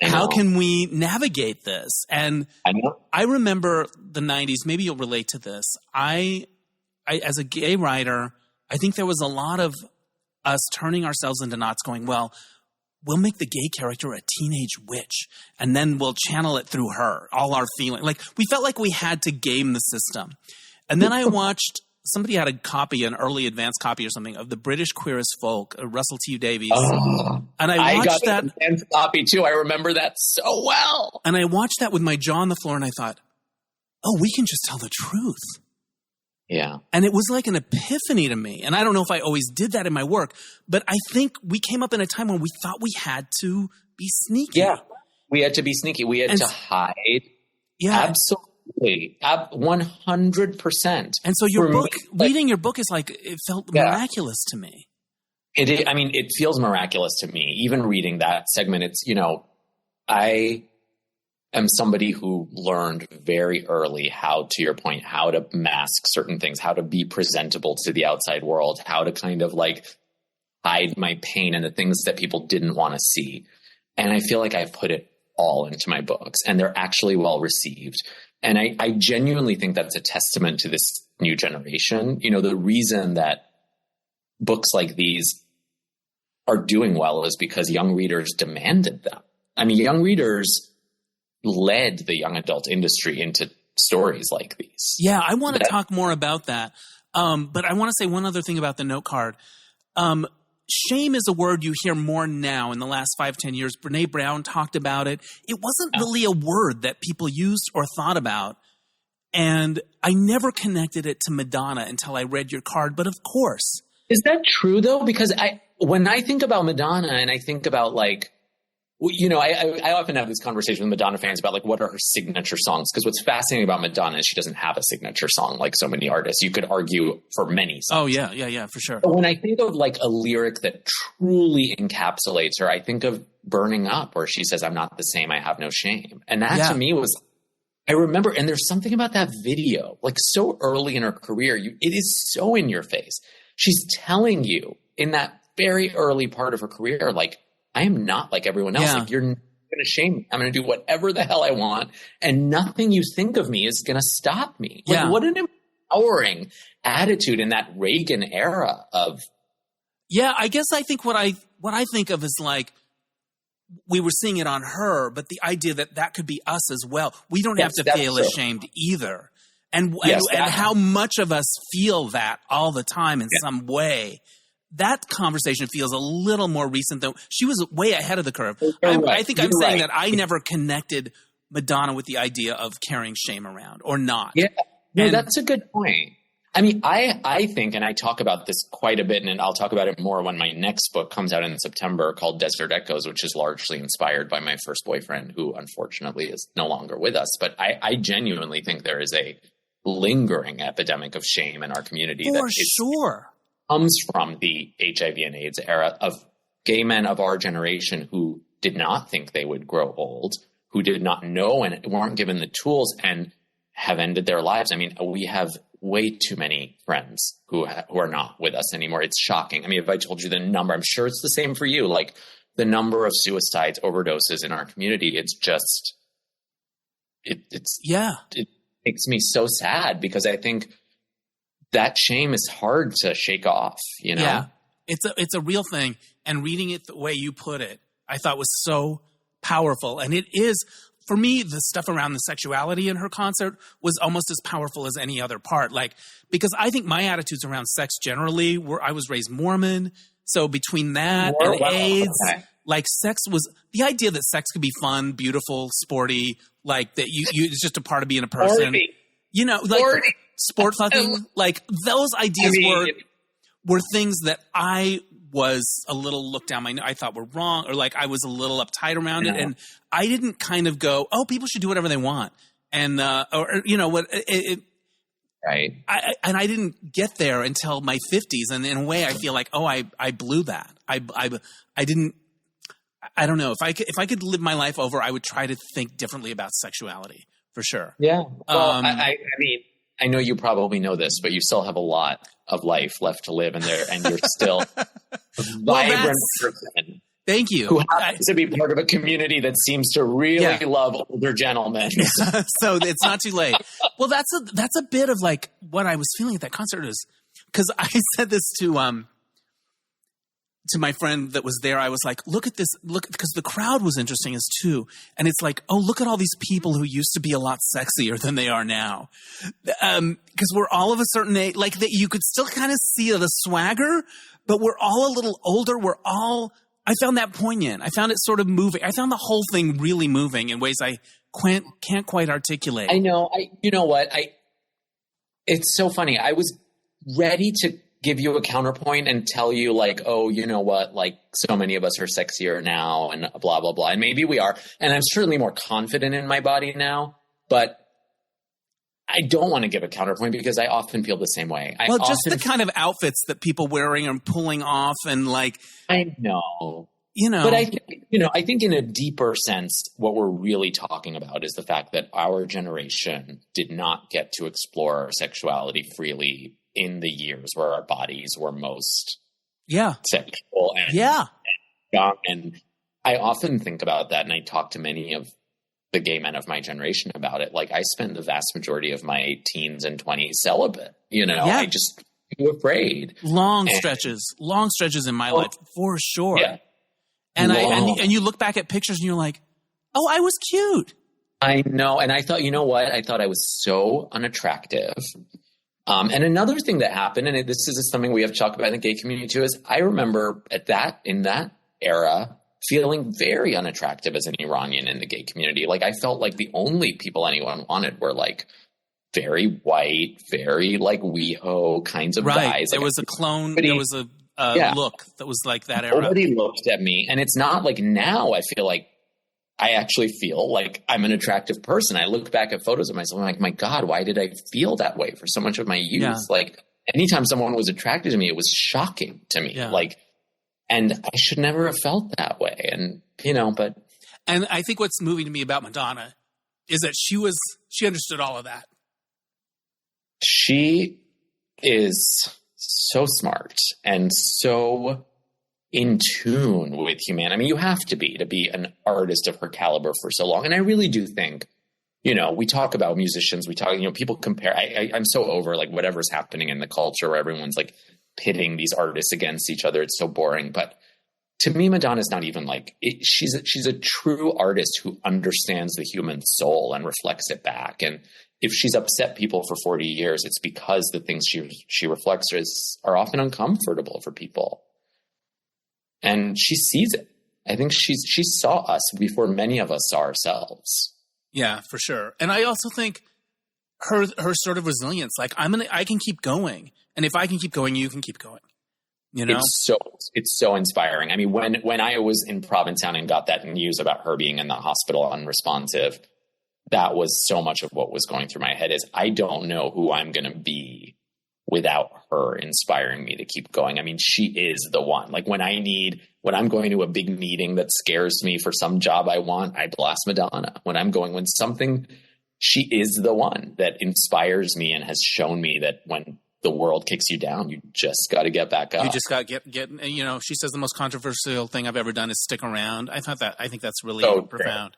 how can we navigate this? And I remember the 90s, maybe you'll relate to this. I as a gay writer, I think there was a lot of us turning ourselves into knots going, well, we'll make the gay character a teenage witch, and then we'll channel it through her, all our feeling. We felt like we had to game the system. And then I watched, somebody had a copy, an early advanced copy or something, of The British Queer as Folk, Russell T. Davies. Oh, and I watched got that. An advanced copy too. I remember that so well. And I watched that with my jaw on the floor, and I thought, oh, we can just tell the truth. Yeah. And it was like an epiphany to me. And I don't know if I always did that in my work, but I think we came up in a time when we thought we had to be sneaky. Yeah. We had to be sneaky. We had to hide. Yeah. Absolutely. 100%. And so your book, reading your book is it felt miraculous to me. It feels miraculous to me. Even reading that segment, it's, I am somebody who learned very early how, to your point, how to mask certain things, how to be presentable to the outside world, how to kind of hide my pain and the things that people didn't want to see. And I feel like I've put it all into my books, and they're actually well received. And I genuinely think that's a testament to this new generation. The reason that books like these are doing well is because young readers demanded them. Young readers led the young adult industry into stories like these. Yeah, I want to talk more about that. But I want to say one other thing about the note card. Shame is a word you hear more now in the last 5-10 years. Brene Brown talked about it. It wasn't really a word that people used or thought about. And I never connected it to Madonna until I read your card. But of course. Is that true though? Because when I think about Madonna and I think about Well, I often have this conversation with Madonna fans about like what are her signature songs, because what's fascinating about Madonna is she doesn't have a signature song like so many artists. You could argue for many songs. Oh yeah, for sure. But when I think of like a lyric that truly encapsulates her, I think of Burning Up, where she says, "I'm not the same, I have no shame." And that to me was, I remember, and there's something about that video, like so early in her career, it is so in your face. She's telling you in that very early part of her career, like, I am not like everyone else. Like, you're not going to shame me. I'm going to do whatever the hell I want, and nothing you think of me is going to stop me. Like, what an empowering attitude in that Reagan era of. Yeah, I guess I think what I think of is like, we were seeing it on her, but the idea that could be us as well. We don't have to feel ashamed either. And how much of us feel that all the time in some way. That conversation feels a little more recent, though. She was way ahead of the curve. I think I'm saying that I never connected Madonna with the idea of carrying shame around or not. Yeah, no, that's a good point. I mean, I think, and I talk about this quite a bit, and I'll talk about it more when my next book comes out in September called Desert Echoes, which is largely inspired by my first boyfriend, who unfortunately is no longer with us. But I genuinely think there is a lingering epidemic of shame in our community. For sure. Comes from the HIV and AIDS era of gay men of our generation who did not think they would grow old, who did not know and weren't given the tools and have ended their lives. I mean, we have way too many friends who are not with us anymore. It's shocking. I mean, if I told you the number, I'm sure it's the same for you, like the number of suicides, overdoses in our community, it's just, it makes me so sad, because I think that shame is hard to shake off, Yeah, it's a real thing. And reading it the way you put it, I thought was so powerful. And it is, for me, the stuff around the sexuality in her concert was almost as powerful as any other part. Like, because I think my attitudes around sex generally were, I was raised Mormon. So between that and AIDS, like sex was, the idea that sex could be fun, beautiful, sporty, like that you it's just a part of being a person. Like sport fucking, like those ideas were things that I was a little looked down I thought were wrong, or like I was a little uptight around it, and I didn't kind of go, oh, people should do whatever they want, and right. I didn't get there until my 50s, and in a way I feel like, oh, I blew that. I didn't. I don't know, if I could live my life over, I would try to think differently about sexuality, for sure. Yeah. Well, I mean, I know you probably know this, but you still have a lot of life left to live in there, and you're still a vibrant person. Thank you. Who happens to be part of a community that seems to really love older gentlemen. So it's not too late. Well, that's a bit of like what I was feeling at that concert is, because I said this to my friend that was there. I was like, look at this, because the crowd was interesting as too. And it's like, oh, look at all these people who used to be a lot sexier than they are now. Because we're all of a certain age, like that you could still kind of see the swagger, but we're all a little older. I found that poignant. I found it sort of moving. I found the whole thing really moving in ways I can't quite articulate. I know. You know what? It's so funny. I was ready to give you a counterpoint and tell you like, oh, you know what, like so many of us are sexier now and blah, blah, blah. And maybe we are. And I'm certainly more confident in my body now, but I don't want to give a counterpoint because I often feel the same way. Just the kind of outfits that people wearing and pulling off and like. I know. But I think in a deeper sense, what we're really talking about is the fact that our generation did not get to explore our sexuality freely in the years where our bodies were most sexual and young. And I often think about that, and I talk to many of the gay men of my generation about it. Like, I spent the vast majority of my teens and 20s celibate. I just was afraid. Long stretches in my life, for sure. Yeah. And and you look back at pictures and you're like, oh, I was cute. I know. And I thought, you know what? I thought I was so unattractive. And another thing that happened, and this is something we have talked about in the gay community too, is I remember in that era, feeling very unattractive as an Iranian in the gay community. Like, I felt like the only people anyone wanted were like very white, very like WeHo kinds of guys. There was a clone. There was look that was like that era. Nobody looked at me. And it's not like now I feel like I actually feel like I'm an attractive person. I look back at photos of myself and I'm like, my God, why did I feel that way for so much of my youth? Yeah. Like anytime someone was attracted to me, it was shocking to me. Yeah. Like, and I should never have felt that way. And, you know, but. And I think what's moving to me about Madonna is that she understood all of that. She is so smart and so in tune with humanity. I mean, you have to be an artist of her caliber for so long. And I really do think, you know, we talk about musicians, people compare. I'm so over like whatever's happening in the culture where everyone's like pitting these artists against each other. It's so boring. But to me, Madonna's not even like it. She's a true artist who understands the human soul and reflects it back. And if she's upset people for 40 years, it's because the things she reflects are often uncomfortable for people. And she sees it. I think she saw us before many of us saw ourselves. Yeah, for sure. And I also think her sort of resilience, like I can keep going. And if I can keep going, you can keep going. You know? It's so inspiring. I mean, when I was in Provincetown and got that news about her being in the hospital unresponsive, that was so much of what was going through my head is I don't know who I'm going to be without her inspiring me to keep going. I mean, she is the one. Like when I'm going to a big meeting that scares me for some job I want, I blast Madonna. She is the one that inspires me and has shown me that when the world kicks you down, you just got to get back up. You just got to get, you know, she says the most controversial thing I've ever done is stick around. I think that's really profound.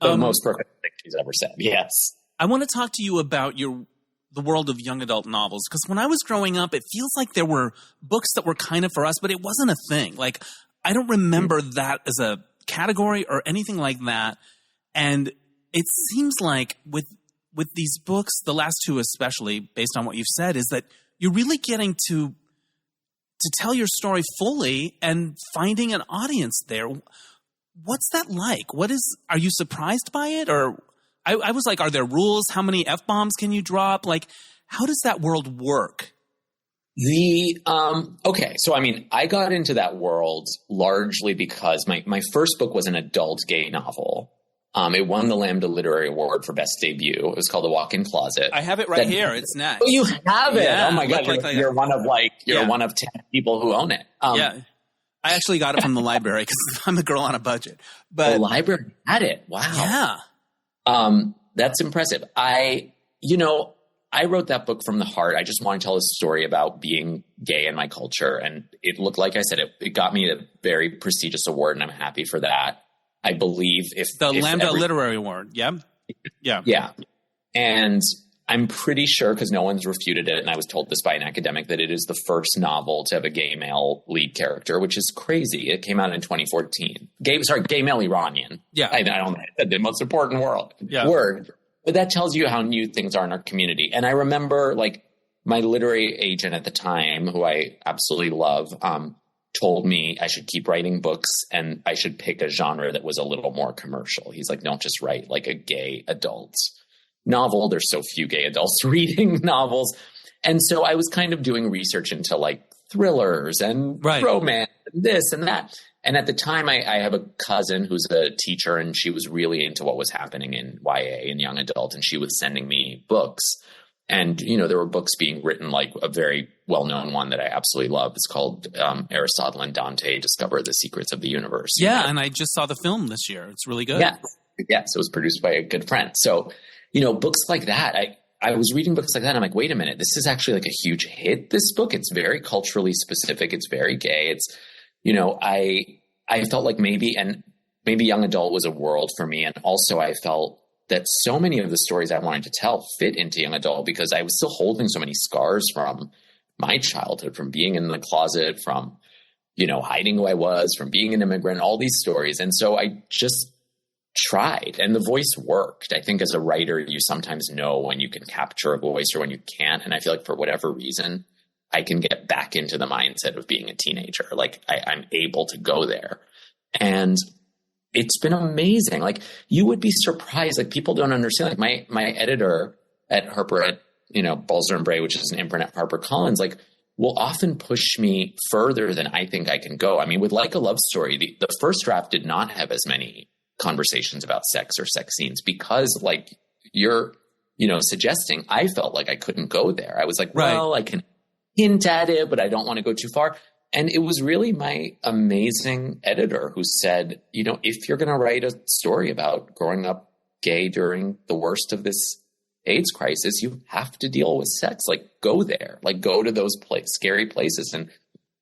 The most perfect thing she's ever said. Yes. I want to talk to you about the world of young adult novels. Because when I was growing up, it feels like there were books that were kind of for us, but it wasn't a thing. Like, I don't remember that as a category or anything like that. And it seems like with these books, the last two especially, based on what you've said, is that you're really getting to tell your story fully and finding an audience there. What's that like? Are you surprised by it? Or I was like, are there rules? How many F-bombs can you drop? Like, how does that world work? Okay. So, I mean, I got into that world largely because my first book was an adult gay novel. It won the Lambda Literary Award for Best Debut. It was called The Walk-In Closet. I have it right here. It's next. Oh, you have it? Yeah, oh my God. You're one of 10 people who own it. Yeah. I actually got it from the library because I'm a girl on a budget. But the library had it. Wow. Yeah. That's impressive. I wrote that book from the heart. I just want to tell a story about being gay in my culture. And it looked like I said, it got me a very prestigious award, and I'm happy for that. I believe if Lambda Literary Award. Yeah. Yeah. Yeah. And I'm pretty sure, because no one's refuted it, and I was told this by an academic, that it is the first novel to have a gay male lead character, which is crazy. It came out in 2014. Gay male Iranian. Yeah. I don't know, the most important word. But that tells you how new things are in our community. And I remember, like, my literary agent at the time, who I absolutely love, told me I should keep writing books and I should pick a genre that was a little more commercial. He's like, don't just write like a gay adult novel. There's so few gay adults reading novels. And so I was kind of doing research into like thrillers and romance and this and that. And at the time I have a cousin who's a teacher, and she was really into what was happening in YA and young adult. And she was sending me books. And, you know, there were books being written, like a very well-known one that I absolutely love. It's called Aristotle and Dante Discover the Secrets of the Universe. Yeah, and I just saw the film this year. It's really good. Yeah. Yes, it was produced by a good friend. So, you know, books like that, I was reading books like that, and I'm like, wait a minute, this is actually like a huge hit, this book. It's very culturally specific. It's very gay. It's, you know, I felt like maybe young adult was a world for me. And also I felt that so many of the stories I wanted to tell fit into young adult, because I was still holding so many scars from my childhood, from being in the closet, from, you know, hiding who I was, from being an immigrant, all these stories. And so I just tried, and the voice worked. I think as a writer, you sometimes know when you can capture a voice or when you can't. And I feel like for whatever reason, I can get back into the mindset of being a teenager. Like I'm able to go there. And it's been amazing. Like, you would be surprised. Like, people don't understand. Like my editor at Harper, at, you know, Balzer and Bray, which is an imprint at HarperCollins, like, will often push me further than I think I can go. I mean, with Like a Love Story, the first draft did not have as many conversations about sex or sex scenes because, like you're, suggesting, I felt like I couldn't go there. I was like, well, I can hint at it, but I don't want to go too far. And it was really my amazing editor who said, if you're going to write a story about growing up gay during the worst of this AIDS crisis, you have to deal with sex. Like, go there, like go to those scary places.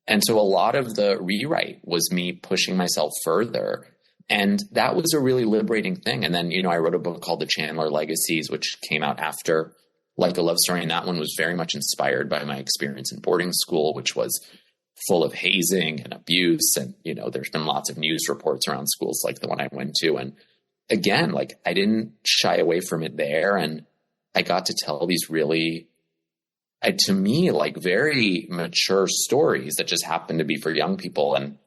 And so a lot of the rewrite was me pushing myself further. And that was a really liberating thing. And then, I wrote a book called The Chandler Legacies, which came out after Like a Love Story. And that one was very much inspired by my experience in boarding school, which was full of hazing and abuse. And, there's been lots of news reports around schools like the one I went to. And again, like I didn't shy away from it there. And I got to tell these really, to me, like very mature stories that just happened to be for young people. And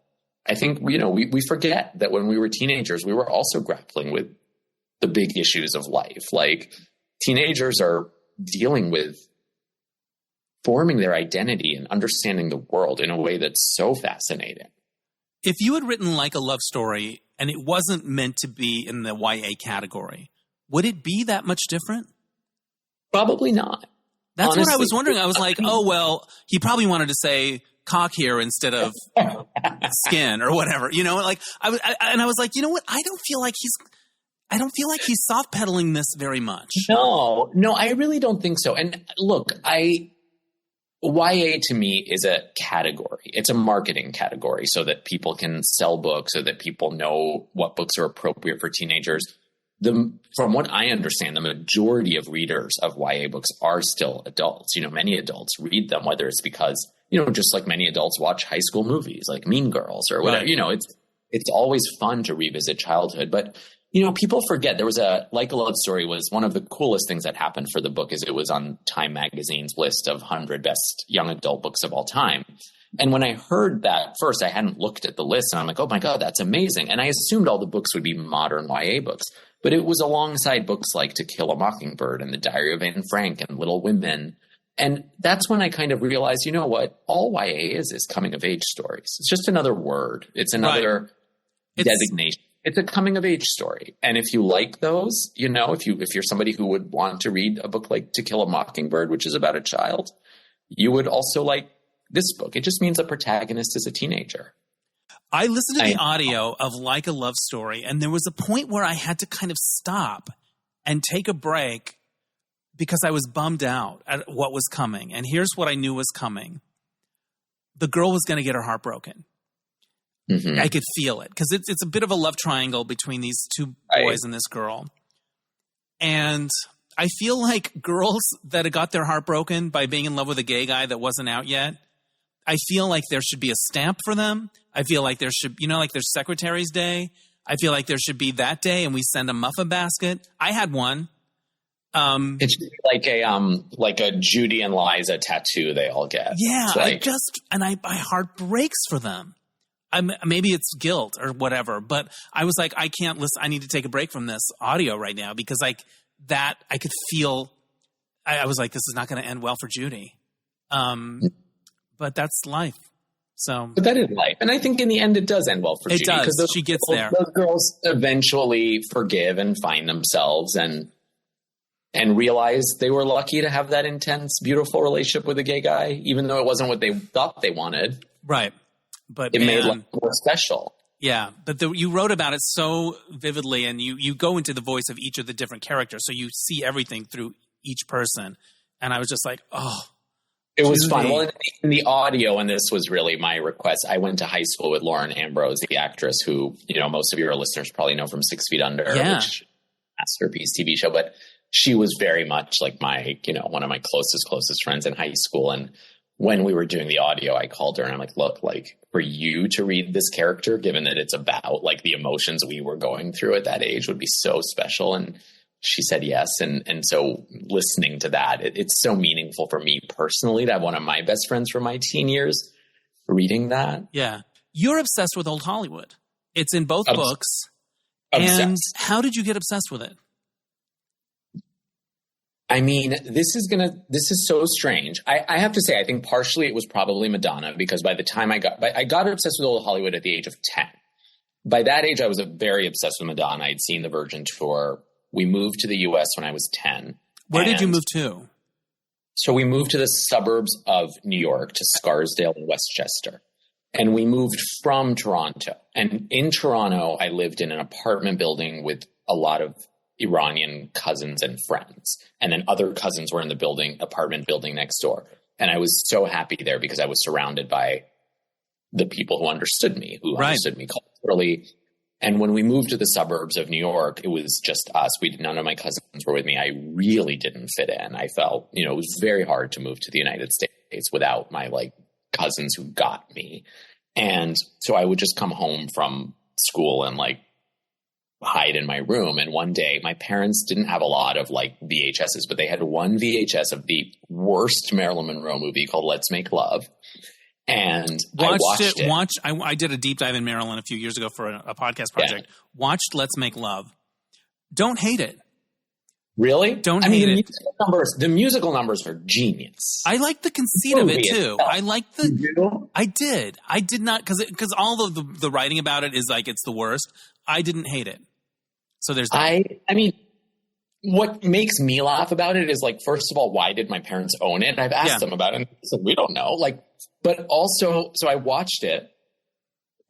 I think, we forget that when we were teenagers, we were also grappling with the big issues of life. Like teenagers are dealing with forming their identity and understanding the world in a way that's so fascinating. If you had written Like a Love Story and it wasn't meant to be in the YA category, would it be that much different? Probably not. That's honestly, what I was wondering. I was like, oh, well, he probably wanted to say cock here instead of skin or whatever, like I was like, you know what? I don't feel like he's soft pedaling this very much. No, I really don't think so. And look, YA to me is a category. It's a marketing category so that people can sell books, so that people know what books are appropriate for teenagers. From what I understand, the majority of readers of YA books are still adults. Many adults read them, whether it's because, just like many adults watch high school movies like Mean Girls or whatever. Right. It's always fun to revisit childhood. But, people forget there was Like a Love Story was one of the coolest things that happened for the book is it was on Time Magazine's list of 100 best young adult books of all time. And when I heard that first, I hadn't looked at the list and I'm like, oh my God, that's amazing. And I assumed all the books would be modern YA books. But it was alongside books like To Kill a Mockingbird and The Diary of Anne Frank and Little Women. And that's when I kind of realized, you know what? All YA is coming of age stories. It's just another word. It's another designation. It's a coming of age story. And if you like those, if you're somebody who would want to read a book like To Kill a Mockingbird, which is about a child, you would also like this book. It just means a protagonist is a teenager. I listened to the audio of Like a Love Story, and there was a point where I had to kind of stop and take a break because I was bummed out at what was coming. And here's what I knew was coming. The girl was going to get her heart broken. Mm-hmm. I could feel it because it's a bit of a love triangle between these two boys and this girl. And I feel like girls that got their heart broken by being in love with a gay guy that wasn't out yet, I feel like there should be a stamp for them. I feel like there should, like there's Secretary's Day. I feel like there should be that day and we send a muffin basket. I had one. It should be like a Judy and Liza tattoo they all get. Yeah, my heart breaks for them. Maybe it's guilt or whatever, but I was like, I can't listen. I need to take a break from this audio right now because I could feel, I was like, this is not going to end well for Judy. But that's life. But that is life. And I think in the end it does end well for Judy. It does. She gets there. Those girls eventually forgive and find themselves and realize they were lucky to have that intense, beautiful relationship with a gay guy, even though it wasn't what they thought they wanted. Right. But it made life more special. Yeah. But you wrote about it so vividly and you go into the voice of each of the different characters. So you see everything through each person. And I was just like, oh. It was fun. Well, in the audio, and this was really my request, I went to high school with Lauren Ambrose, the actress who, most of your listeners probably know from 6 Feet Under, which masterpiece TV show. But she was very much like my, one of my closest friends in high school. And when we were doing the audio, I called her and I'm like, look, like for you to read this character, given that it's about like the emotions we were going through at that age would be so special. And she said yes. And so listening to that, it's so meaningful for me personally to have one of my best friends from my teen years reading that. Yeah. You're obsessed with old Hollywood. It's in both books. Obsessed. And how did you get obsessed with it? I mean, this is so strange. I have to say, I think partially it was probably Madonna, because by the time I got obsessed with old Hollywood at the age of 10. By that age, I was very obsessed with Madonna. I'd seen the Virgin tour. We moved to the U.S. when I was 10. Where did you move to? So we moved to the suburbs of New York, to Scarsdale and Westchester. And we moved from Toronto. And in Toronto, I lived in an apartment building with a lot of Iranian cousins and friends. And then other cousins were in the apartment building next door. And I was so happy there because I was surrounded by the people who understood me, understood me culturally. And when we moved to the suburbs of New York, it was just us. None of my cousins were with me. I really didn't fit in. I felt, it was very hard to move to the United States without my cousins who got me. And so I would just come home from school and hide in my room. And one day my parents didn't have a lot of VHSs, but they had one VHS of the worst Marilyn Monroe movie called Let's Make Love. And I watched it. I did a deep dive in Marilyn a few years ago for a podcast project. Yeah. Watched Let's Make Love. Don't hate it. Really? Don't hate it. The musical numbers are genius. I like the conceit of it too. I like the. You do? I did. I did not because all of the writing about it is it's the worst. I didn't hate it. So there's that. I mean, what makes me laugh about it is first of all, why did my parents own it? I've asked them about it. And they said, we don't know. But also, so I watched it.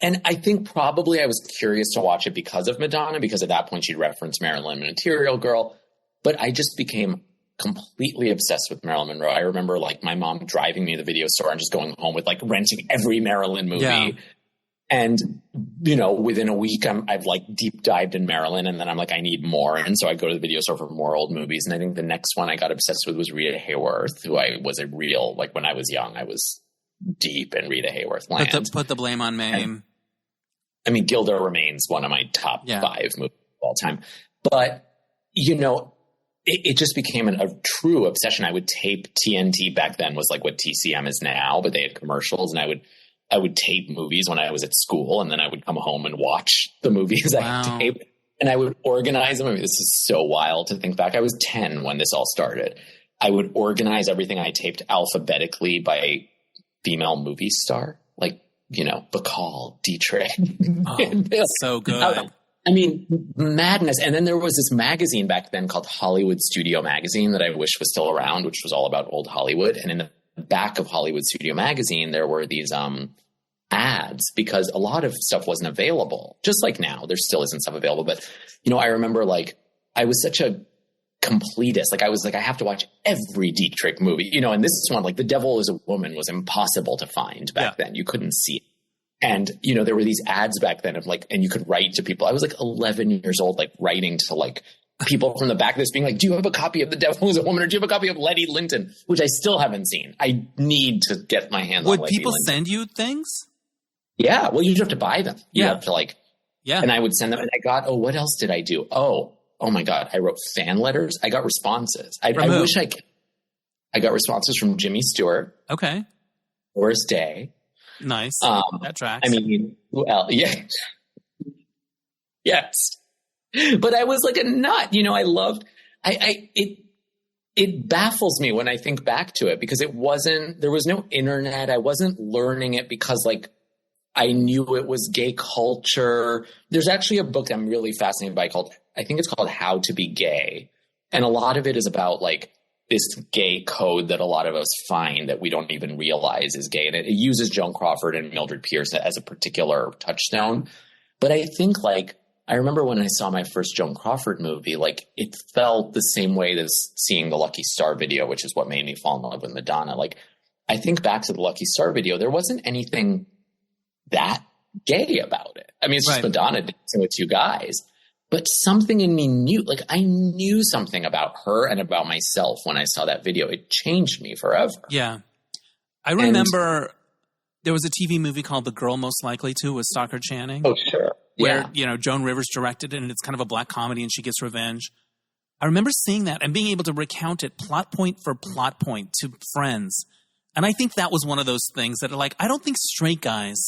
And I think probably I was curious to watch it because of Madonna, because at that point she'd referenced Marilyn Material Girl. But I just became completely obsessed with Marilyn Monroe. I remember my mom driving me to the video store and just going home with renting every Marilyn movie. Yeah. And, within a week, I've deep dived in Marilyn, and then I'm I need more. And so I go to the video store for more old movies. And I think the next one I got obsessed with was Rita Hayworth, who I was a real, when I was young, I was deep in Rita Hayworth land. Put the blame on Mame. And, Gilda remains one of my top 5 movies of all time. But, it just became a true obsession. I would tape TNT back then was what TCM is now, but they had commercials, and I would tape movies when I was at school, and then I would come home and watch the movies I taped, and I would organize them. This is so wild to think back. I was 10 when this all started. I would organize everything I taped alphabetically by female movie star, Bacall, Dietrich. Oh, so good. Madness. And then there was this magazine back then called Hollywood Studio Magazine that I wish was still around, which was all about old Hollywood. And in the back of Hollywood Studio Magazine, there were these ads, because a lot of stuff wasn't available. Just like now, there still isn't stuff available. But, I remember I was such a completist. I was I have to watch every Dietrich movie, and this is one, The Devil is a Woman was impossible to find back then. You couldn't see it. And, there were these ads back then of and you could write to people. I was 11 years old, writing to people from the back of this being do you have a copy of The Devil is a Woman, or do you have a copy of Letty Linton, which I still haven't seen. I need to get my hands on Letty Linton. Would people send you things? Yeah. Well, you have to buy them. You have to and I would send them, and I got, what else did I do? Oh my God. I wrote fan letters. I got responses. I wish I could. I got responses from Jimmy Stewart. Okay. Doris Day. Nice. That tracks. Well, yeah. Yes. But I was a nut, I loved, it baffles me when I think back to it, because there was no internet. I wasn't learning it because I knew it was gay culture. There's actually a book I'm really fascinated by I think it's called How to Be Gay. And a lot of it is about this gay code that a lot of us find that we don't even realize is gay. And it uses Joan Crawford and Mildred Pierce as a particular touchstone. But I think I remember when I saw my first Joan Crawford movie, it felt the same way as seeing the Lucky Star video, which is what made me fall in love with Madonna. I think back to the Lucky Star video, there wasn't anything that gay about it. It's just Madonna dancing with 2 guys. But something in me knew, I knew something about her and about myself when I saw that video. It changed me forever. Yeah. I remember there was a TV movie called The Girl Most Likely To with Stockard Channing. Oh, sure. Where, Joan Rivers directed it, and it's kind of a black comedy, and she gets revenge. I remember seeing that and being able to recount it plot point for plot point to friends. And I think that was one of those things that are I don't think straight guys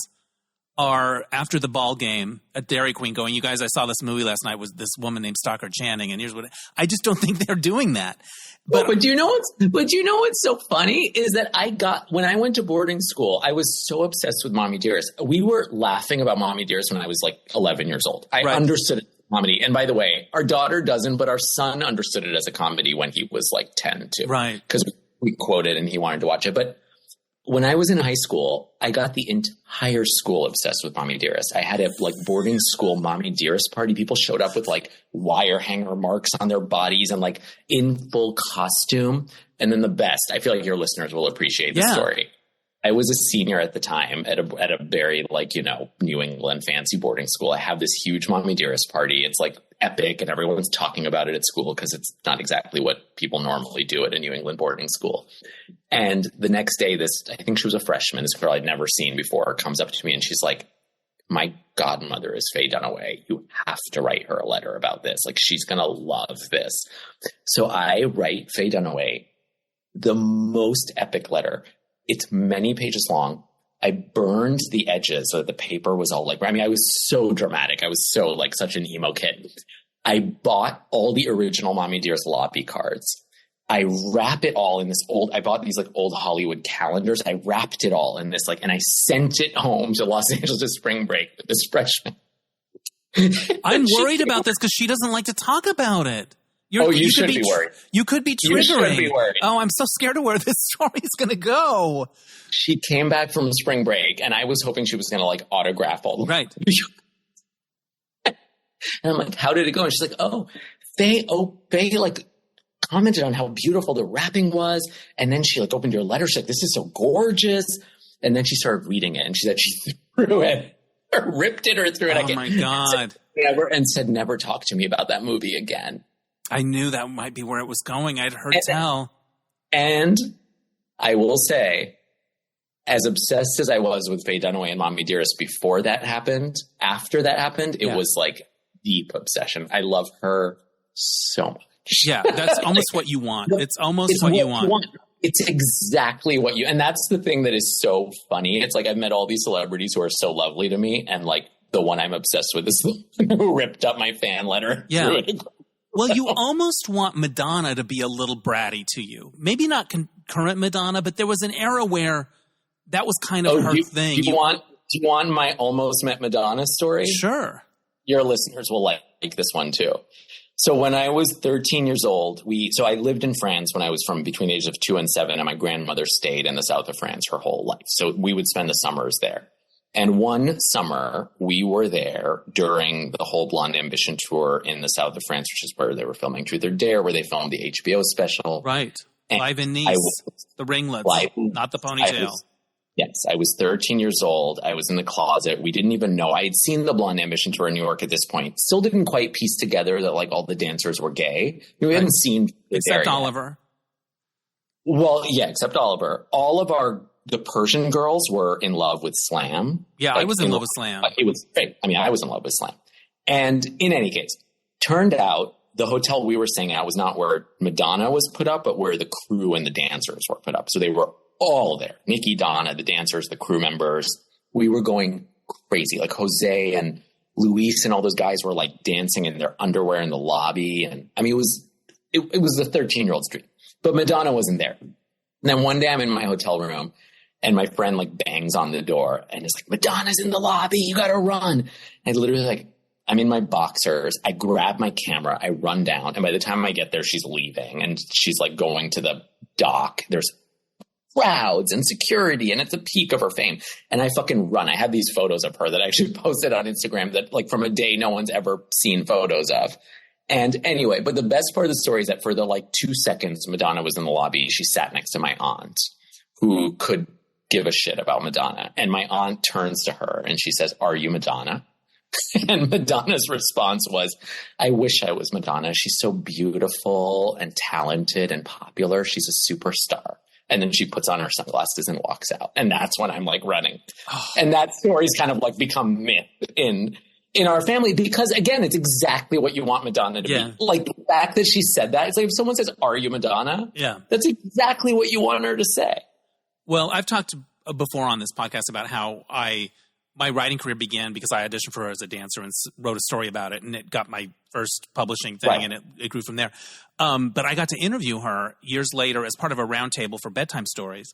are after the ball game at Dairy Queen going, you guys, I saw this movie last night, was this woman named Stockard Channing, and here's what I just don't think they're doing that. But do you know what's so funny is that when I went to boarding school, I was so obsessed with Mommie Dearest. We were laughing about Mommie Dearest when I was like 11 years old. I understood it as a comedy. And by the way, our daughter doesn't, but our son understood it as a comedy when he was like 10 too. Right. Because we quoted and he wanted to watch it. But when I was in high school, I got the entire school obsessed with Mommie Dearest. I had a like boarding school Mommie Dearest party. People showed up with like wire hanger marks on their bodies and like in full costume. And then the best, I feel like your listeners will appreciate this story. I was a senior at the time at a very like, you know, New England fancy boarding school. I have this huge Mommie Dearest party. It's like epic and everyone's talking about it at school because it's not exactly what people normally do at a New England boarding school. And the next day, I think she was a freshman, this girl I'd never seen before, comes up to me and she's like, my godmother is Faye Dunaway. You have to write her a letter about this. Like, she's going to love this. So I write Faye Dunaway the most epic letter. It's many pages long. I burned the edges so that the paper was all like, I mean, I was so dramatic. I was so like such an emo kid. I bought all the original Mommie Dearest lobby cards. I wrap it all in this I bought these like old Hollywood calendars. I wrapped it all in this and I sent it home to Los Angeles to spring break with this freshman. I'm worried about this because she doesn't like to talk about it. You should be worried. You could be triggering. You should be worried. Oh, I'm so scared of where this story is going to go. She came back from spring break, and I was hoping she was going to like autograph all the right. And I'm like, how did it go? And she's like, Faye like commented on how beautiful the wrapping was, and then she like opened your letter. She's like, this is so gorgeous. And then she started reading it, and she said she threw it, or ripped it, or threw it. Oh my God! Said never talk to me about that movie again. I knew that might be where it was going. I'd heard tell. And I will say, as obsessed as I was with Faye Dunaway and Mommie Dearest before that happened, after that happened, it was like deep obsession. I love her so much. Yeah, that's almost what you want. It's almost what you want. It's exactly what and that's the thing that is so funny. It's like I've met all these celebrities who are so lovely to me, and like the one I'm obsessed with is the one who ripped up my fan letter. Yeah. Well, you almost want Madonna to be a little bratty to you. Maybe not current Madonna, but there was an era where that was kind of her thing. Do you want my almost met Madonna story? Sure. Your listeners will like this one too. So when I was 13 years old, I lived in France when I was from between the ages of 2 and 7, and my grandmother stayed in the south of France her whole life. So we would spend the summers there. And one summer, we were there during the whole Blonde Ambition tour in the south of France, which is where they were filming Truth or Dare, where they filmed the HBO special. Right. And live in Nice, the ringlets, not the ponytail. I was 13 years old. I was in the closet. We didn't even know. I had seen the Blonde Ambition tour in New York at this point. Still didn't quite piece together that like all the dancers were gay. We hadn't seen except Oliver. Well, yeah, except Oliver. All of the Persian girls were in love with Slam. Yeah, I was in love with Slam. It was great. I mean, I was in love with Slam. And in any case, turned out the hotel we were staying at was not where Madonna was put up, but where the crew and the dancers were put up. So they were all there. Nikki, Donna, the dancers, the crew members. We were going crazy. Like Jose and Luis and all those guys were like dancing in their underwear in the lobby. And I mean, it was the 13-year-old's dream. But Madonna wasn't there. And then one day I'm in my hotel room, and my friend like bangs on the door and is like, Madonna's in the lobby. You got to run. And I literally like, I'm in my boxers. I grab my camera. I run down. And by the time I get there, she's leaving and she's like going to the dock. There's crowds and security, and it's a peak of her fame. And I fucking run. I have these photos of her that I actually posted on Instagram that like from a day no one's ever seen photos of. And anyway, but the best part of the story is that for the like 2 seconds Madonna was in the lobby, she sat next to my aunt who could give a shit about Madonna. And my aunt turns to her and she says, "Are you Madonna?" And Madonna's response was, "I wish I was Madonna. She's so beautiful and talented and popular. She's a superstar." And then she puts on her sunglasses and walks out. And that's when I'm like running. Oh. And that story's kind of like become myth in our family because, again, it's exactly what you want Madonna to be. Like the fact that she said that, it's like if someone says, "Are you Madonna?" Yeah, that's exactly what you want her to say. Well, I've talked before on this podcast about how I my writing career began because I auditioned for her as a dancer and wrote a story about it, and it got my first publishing thing, and it grew from there. But I got to interview her years later as part of a roundtable for bedtime stories.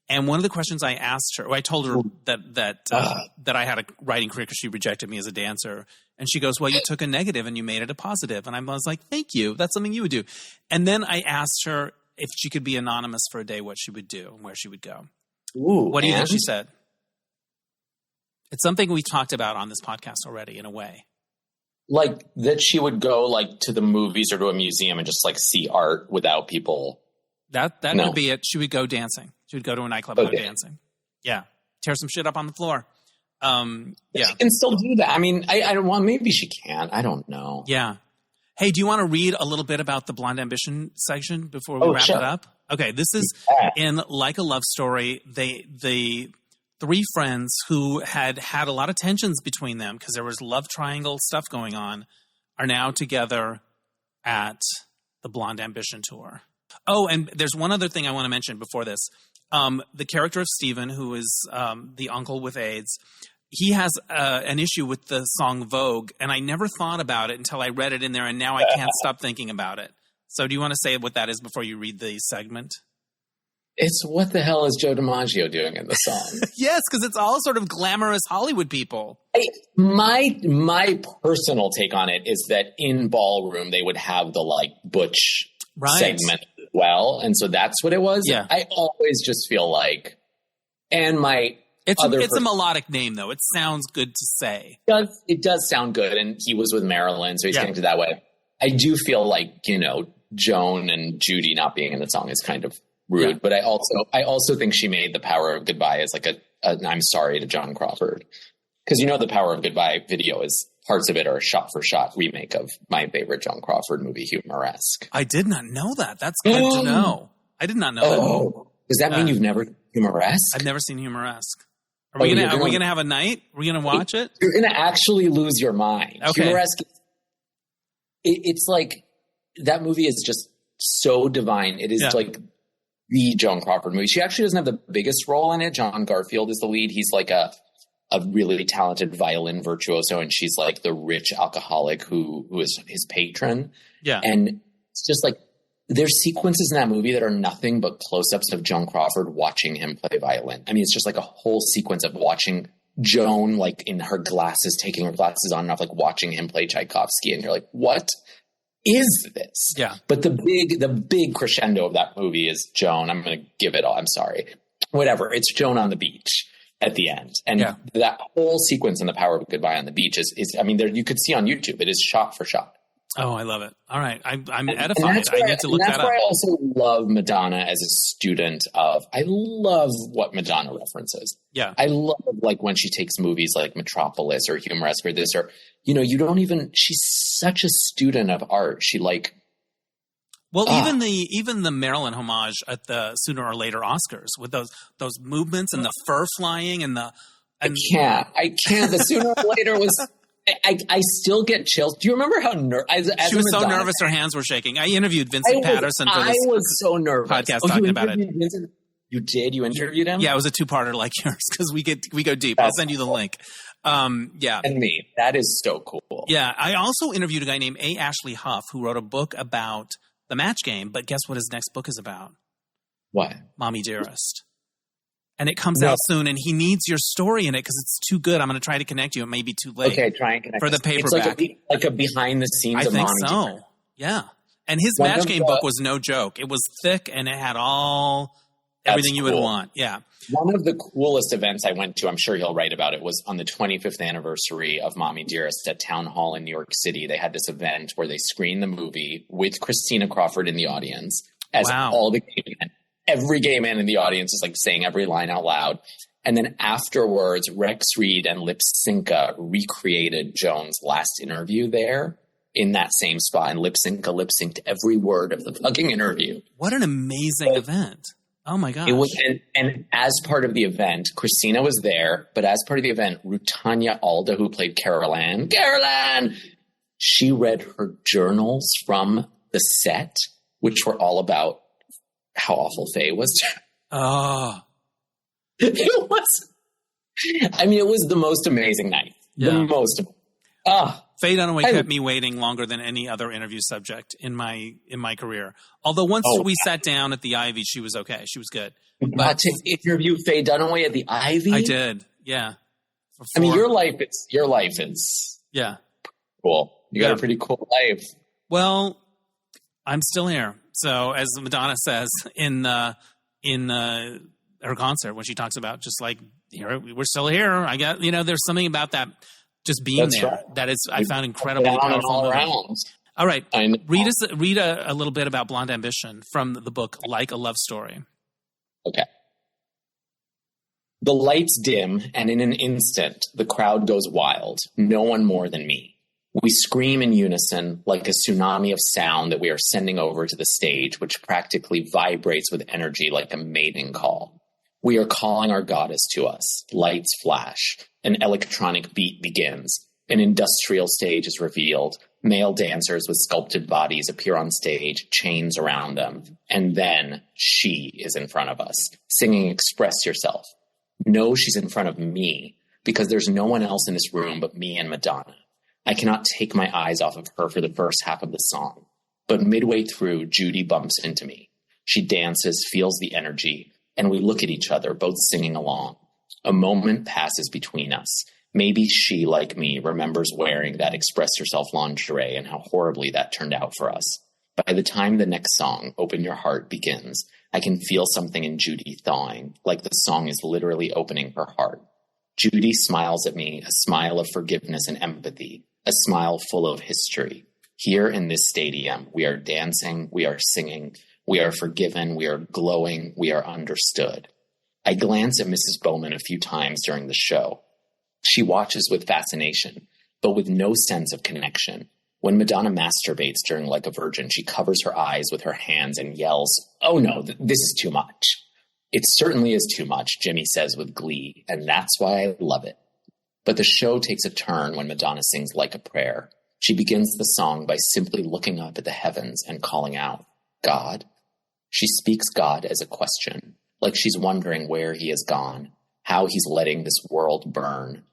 And one of the questions I asked her, I told her that I had a writing career because she rejected me as a dancer. And she goes, well, you took a negative and you made it a positive. And I was like, thank you. That's something you would do. And then I asked her if she could be anonymous for a day, what she would do and where she would go. Ooh, what do you think she said? It's something we talked about on this podcast already in a way. Like that she would go like to the movies or to a museum and just like see art without people. That would be it. She would go dancing. She would go to a nightclub and go dancing. Yeah. Tear some shit up on the floor. Yeah. She can still do that. I mean, I don't want, maybe she can. I don't know. Yeah. Hey, do you want to read a little bit about the Blonde Ambition section before we wrap it up? Okay. This is in Like a Love Story. The three friends who had a lot of tensions between them because there was love triangle stuff going on are now together at the Blonde Ambition tour. Oh, and there's one other thing I want to mention before this. The character of Stephen, who is the uncle with AIDS, he has an issue with the song Vogue, and I never thought about it until I read it in there, and now I can't stop thinking about it. So do you want to say what that is before you read the segment? It's what the hell is Joe DiMaggio doing in the song? Yes, because it's all sort of glamorous Hollywood people. My personal take on it is that in Ballroom, they would have the like Butch segment as well. And so that's what it was. Yeah. I always just feel like, and it's a melodic name though. It sounds good to say. It does sound good. And he was with Marilyn, so he's connected that way. I do feel like, Joan and Judy not being in the song is kind of rude, but I also think she made The Power of Goodbye as like an I'm sorry to John Crawford. Because The Power of Goodbye video is, parts of it are a shot-for-shot remake of my favorite John Crawford movie, Humoresque. I did not know that. That's good to know. I did not know that. Does that mean you've never seen Humoresque? I've never seen Humoresque. Are we gonna have a night? Are we gonna watch it? You're gonna actually lose your mind. Okay. Humoresque, it's like, that movie is just so divine. It is like the Joan Crawford movie. She actually doesn't have the biggest role in it. John Garfield is the lead. He's like a really talented violin virtuoso, and she's like the rich alcoholic who is his patron. Yeah. And it's just like, there's sequences in that movie that are nothing but close-ups of Joan Crawford watching him play violin. I mean, it's just like a whole sequence of watching Joan, like in her glasses, taking her glasses on and off, like watching him play Tchaikovsky. And you're like, what is this? Yeah. But the big crescendo of that movie is Joan. I'm going to give it all. I'm sorry. Whatever. It's Joan on the beach at the end. And that whole sequence in The Power of Goodbye on the beach is I mean, there, you could see on YouTube, it is shot for shot. Oh, I love it. All right. I'm edified. I need to look that up. That's why I also love Madonna as a student of, I love what Madonna references. Yeah. I love like when she takes movies like Metropolis or Humoresque or this, or, she's such a student of art. She like. Well, even the Marilyn homage at the Sooner or Later Oscars with those movements and the fur flying and the. I can't. The Sooner or Later was. I still get chills. Do you remember how she was so nervous her hands were shaking? I interviewed Vincent Patterson for this. I was so nervous. Podcast talking about it. Vincent? You did? You interviewed him? Yeah, it was a two-parter like yours because we go deep. I'll send you the link. Yeah. And me. That is so cool. Yeah. I also interviewed a guy named A. Ashley Huff who wrote a book about the Match Game, but guess what his next book is about? What? Mommie Dearest. And it comes out soon, and he needs your story in it because it's too good. I'm going to try to connect you. It may be too late. Okay, try and connect for the paperback. It's like a behind the scenes. I think so. Yeah, and his Match Game book was no joke. It was thick, and it had everything you would want. Yeah. One of the coolest events I went to, I'm sure he'll write about it, was on the 25th anniversary of Mommie Dearest at Town Hall in New York City. They had this event where they screened the movie with Christina Crawford in the audience as all the gay men. Every gay man in the audience is like saying every line out loud. And then afterwards, Rex Reed and Lip Synca recreated Joan's last interview there in that same spot. And Lip Synca lip-synced every word of the fucking interview. What an amazing event. Oh my gosh. It was, and as part of the event, Christina was there, but as part of the event, Rutanya Alda, who played Carol Ann, she read her journals from the set, which were all about how awful Faye was. Oh. It was I mean, it was the most amazing night. Yeah. The most. Faye Dunaway kept me waiting longer than any other interview subject in my career. Although once we sat down at the Ivy, she was okay. She was good. But to interview Faye Dunaway at the Ivy? I did. Yeah. I mean, your life is yeah, cool. You got a pretty cool life. Well, I'm still here. So as Madonna says in her concert, when she talks about just like, here, we're still here. I got, there's something about that just being there right. That is, I found incredibly powerful. All around. All right. Read a little bit about Blonde Ambition from the book, Like a Love Story. Okay. The lights dim, and in an instant, the crowd goes wild. No one more than me. We scream in unison like a tsunami of sound that we are sending over to the stage, which practically vibrates with energy like a mating call. We are calling our goddess to us. Lights flash. An electronic beat begins. An industrial stage is revealed. Male dancers with sculpted bodies appear on stage, chains around them. And then she is in front of us, singing Express Yourself. No, she's in front of me, because there's no one else in this room but me and Madonna. I cannot take my eyes off of her for the first half of the song. But midway through, Judy bumps into me. She dances, feels the energy, and we look at each other, both singing along. A moment passes between us. Maybe she, like me, remembers wearing that Express Yourself lingerie and how horribly that turned out for us. By the time the next song, Open Your Heart, begins, I can feel something in Judy thawing, like the song is literally opening her heart. Judy smiles at me, a smile of forgiveness and empathy, a smile full of history. Here in this stadium, we are dancing, we are singing, we are forgiven, we are glowing, we are understood. I glance at Mrs. Bowman a few times during the show. She watches with fascination, but with no sense of connection. When Madonna masturbates during Like a Virgin, she covers her eyes with her hands and yells, "Oh no, this is too much." It certainly is too much, Jimmy says with glee, and that's why I love it. But the show takes a turn when Madonna sings Like a Prayer. She begins the song by simply looking up at the heavens and calling out, "God?" She speaks God as a question, like she's wondering where he has gone, how he's letting this world burn.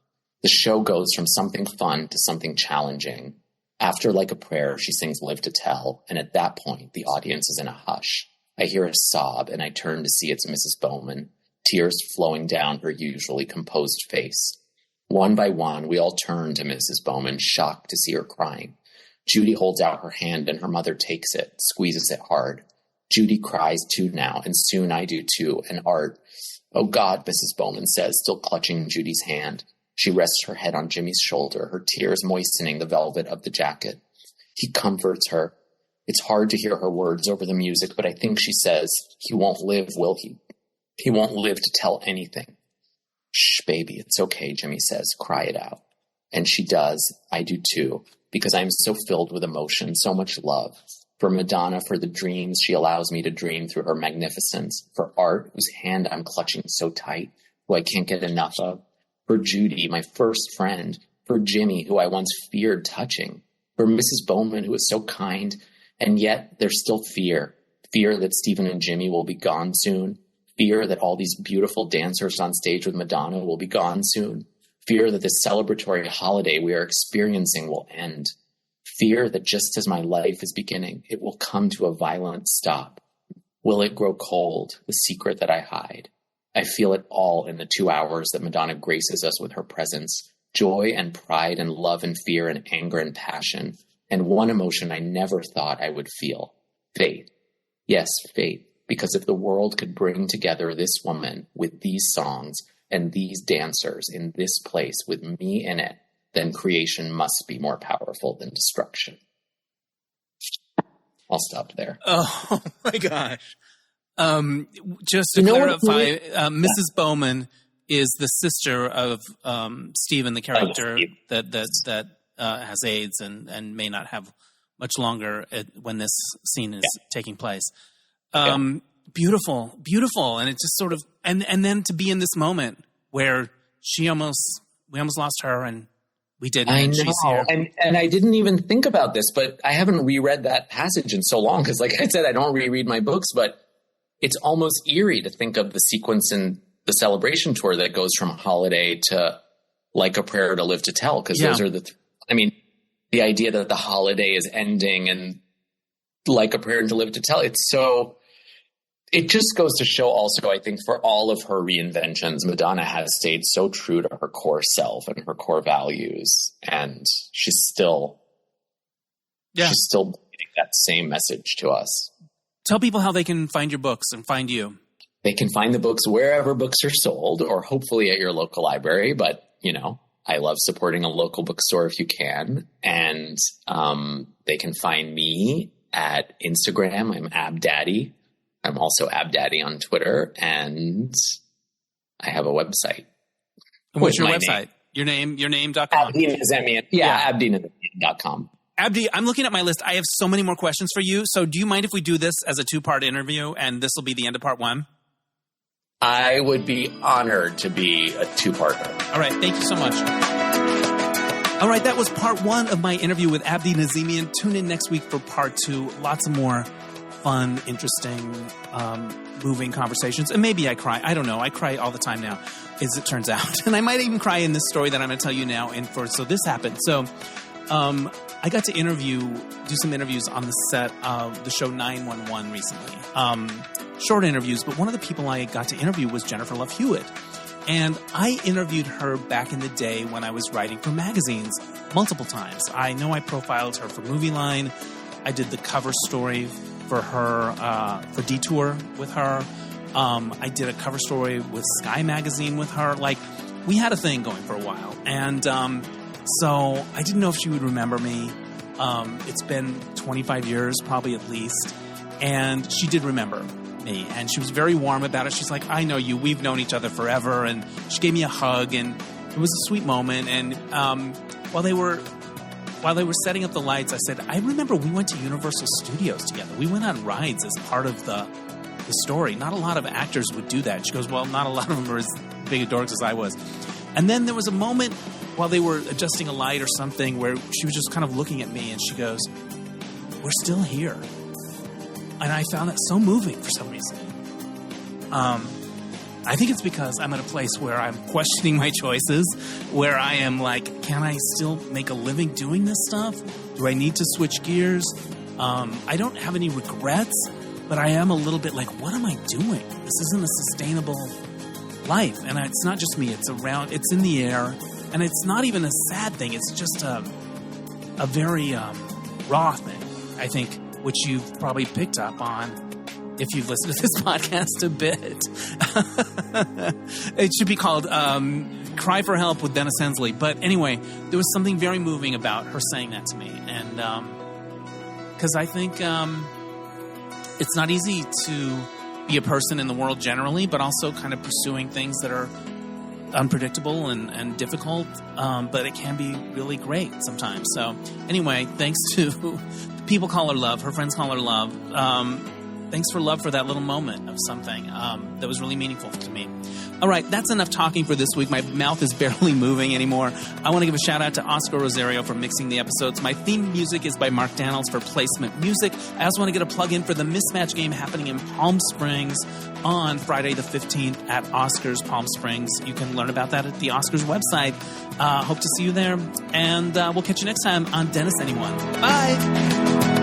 The show goes from something fun to something challenging. After Like a Prayer, she sings Live to Tell, and at that point, the audience is in a hush. I hear a sob, and I turn to see it's Mrs. Bowman, tears flowing down her usually composed face. One by one, we all turn to Mrs. Bowman, shocked to see her crying. Judy holds out her hand, and her mother takes it, squeezes it hard. Judy cries too now, and soon I do too, and Art, "Oh God," Mrs. Bowman says, still clutching Judy's hand. She rests her head on Jimmy's shoulder, her tears moistening the velvet of the jacket. He comforts her. It's hard to hear her words over the music, but I think she says, "He won't live, will he? He won't live to tell anything." "Shh, baby, it's okay," Jimmy says. "Cry it out." And she does. I do too, because I'm so filled with emotion, so much love. For Madonna, for the dreams she allows me to dream through her magnificence. For Art, whose hand I'm clutching so tight, who I can't get enough of. For Judy, my first friend. For Jimmy, who I once feared touching. For Mrs. Bowman, who is so kind. And yet there's still fear. Fear that Stephen and Jimmy will be gone soon. Fear that all these beautiful dancers on stage with Madonna will be gone soon. Fear that this celebratory holiday we are experiencing will end. Fear that just as my life is beginning, it will come to a violent stop. Will it grow cold, the secret that I hide? I feel it all in the 2 hours that Madonna graces us with her presence. Joy and pride and love and fear and anger and passion. And one emotion I never thought I would feel. Faith. Yes, faith. Because if the world could bring together this woman with these songs and these dancers in this place with me in it, then creation must be more powerful than destruction. I'll stop there. Oh my gosh. Just to clarify, Mrs. Bowman is the sister of Stephen, the character that has AIDS and may not have much longer when this scene is taking place. Beautiful, beautiful, and it just sort of and then to be in this moment where we almost lost her and we didn't. I know, she's here. And I didn't even think about this, but I haven't reread that passage in so long because, like I said, I don't reread my books, but it's almost eerie to think of the sequence in the celebration tour that goes from Holiday to Like a Prayer to Live to Tell. Cause those are the idea that the holiday is ending and Like a Prayer to Live to Tell. It just goes to show also, I think, for all of her reinventions, Madonna has stayed so true to her core self and her core values. And she's still giving that same message to us. Tell people how they can find your books and find you. They can find the books wherever books are sold, or hopefully at your local library. But, I love supporting a local bookstore if you can. And they can find me at Instagram. I'm AbDaddy. I'm also AbDaddy on Twitter, and I have a website. And what's your website? Name. Your.com. Abdi Nazemian. Yeah, AbdiNazemian.com. Abdi, I'm looking at my list. I have so many more questions for you. So do you mind if we do this as a 2-part interview, and this will be the end of part 1? I would be honored to be a 2-parter. All right. Thank you so much. All right. That was part 1 of my interview with Abdi Nazemian. Tune in next week for part 2. Lots of more fun, interesting, moving conversations. And maybe I cry. I don't know. I cry all the time now, as it turns out. And I might even cry in this story that I'm going to tell you now. So this happened. So I got to do some interviews on the set of the show 911 recently. Short interviews, but one of the people I got to interview was Jennifer Love Hewitt. And I interviewed her back in the day when I was writing for magazines multiple times. I know I profiled her for Movie Line. I did the cover story for her, for Detour with her. I did a cover story with Sky Magazine with her. Like, we had a thing going for a while. And so I didn't know if she would remember me. It's been 25 years, probably at least. And she did remember me. And she was very warm about it. She's like, I know you. We've known each other forever. And she gave me a hug. And it was a sweet moment. And while they were setting up the lights, I said, I remember we went to Universal Studios together. We went on rides as part of the story. Not a lot of actors would do that. She goes, well, not a lot of them are as big a dorks as I was. And then there was a moment while they were adjusting a light or something where she was just kind of looking at me and she goes, we're still here. And I found that so moving for some reason. I think it's because I'm at a place where I'm questioning my choices, where I am like, can I still make a living doing this stuff? Do I need to switch gears? I don't have any regrets, but I am a little bit like, what am I doing? This isn't a sustainable life. And it's not just me. It's in the air. And it's not even a sad thing. It's just a very raw thing, I think, which you've probably picked up on if you've listened to this podcast a bit. It should be called Cry for Help with Dennis Hensley. But anyway, there was something very moving about her saying that to me. And because I think it's not easy to be a person in the world generally, but also kind of pursuing things that are unpredictable and difficult, but it can be really great sometimes. So anyway, thanks to people call her Love, her friends call her Love. Thanks for Love for that little moment of something that was really meaningful to me. All right, that's enough talking for this week. My mouth is barely moving anymore. I want to give a shout out to Oscar Rosario for mixing the episodes. My theme music is by Mark Daniels for placement music. I also want to get a plug in for the Mismatch game happening in Palm Springs on Friday the 15th at Oscars Palm Springs. You can learn about that at the Oscars website. Hope to see you there. And we'll catch you next time on Dennis Anyone. Bye.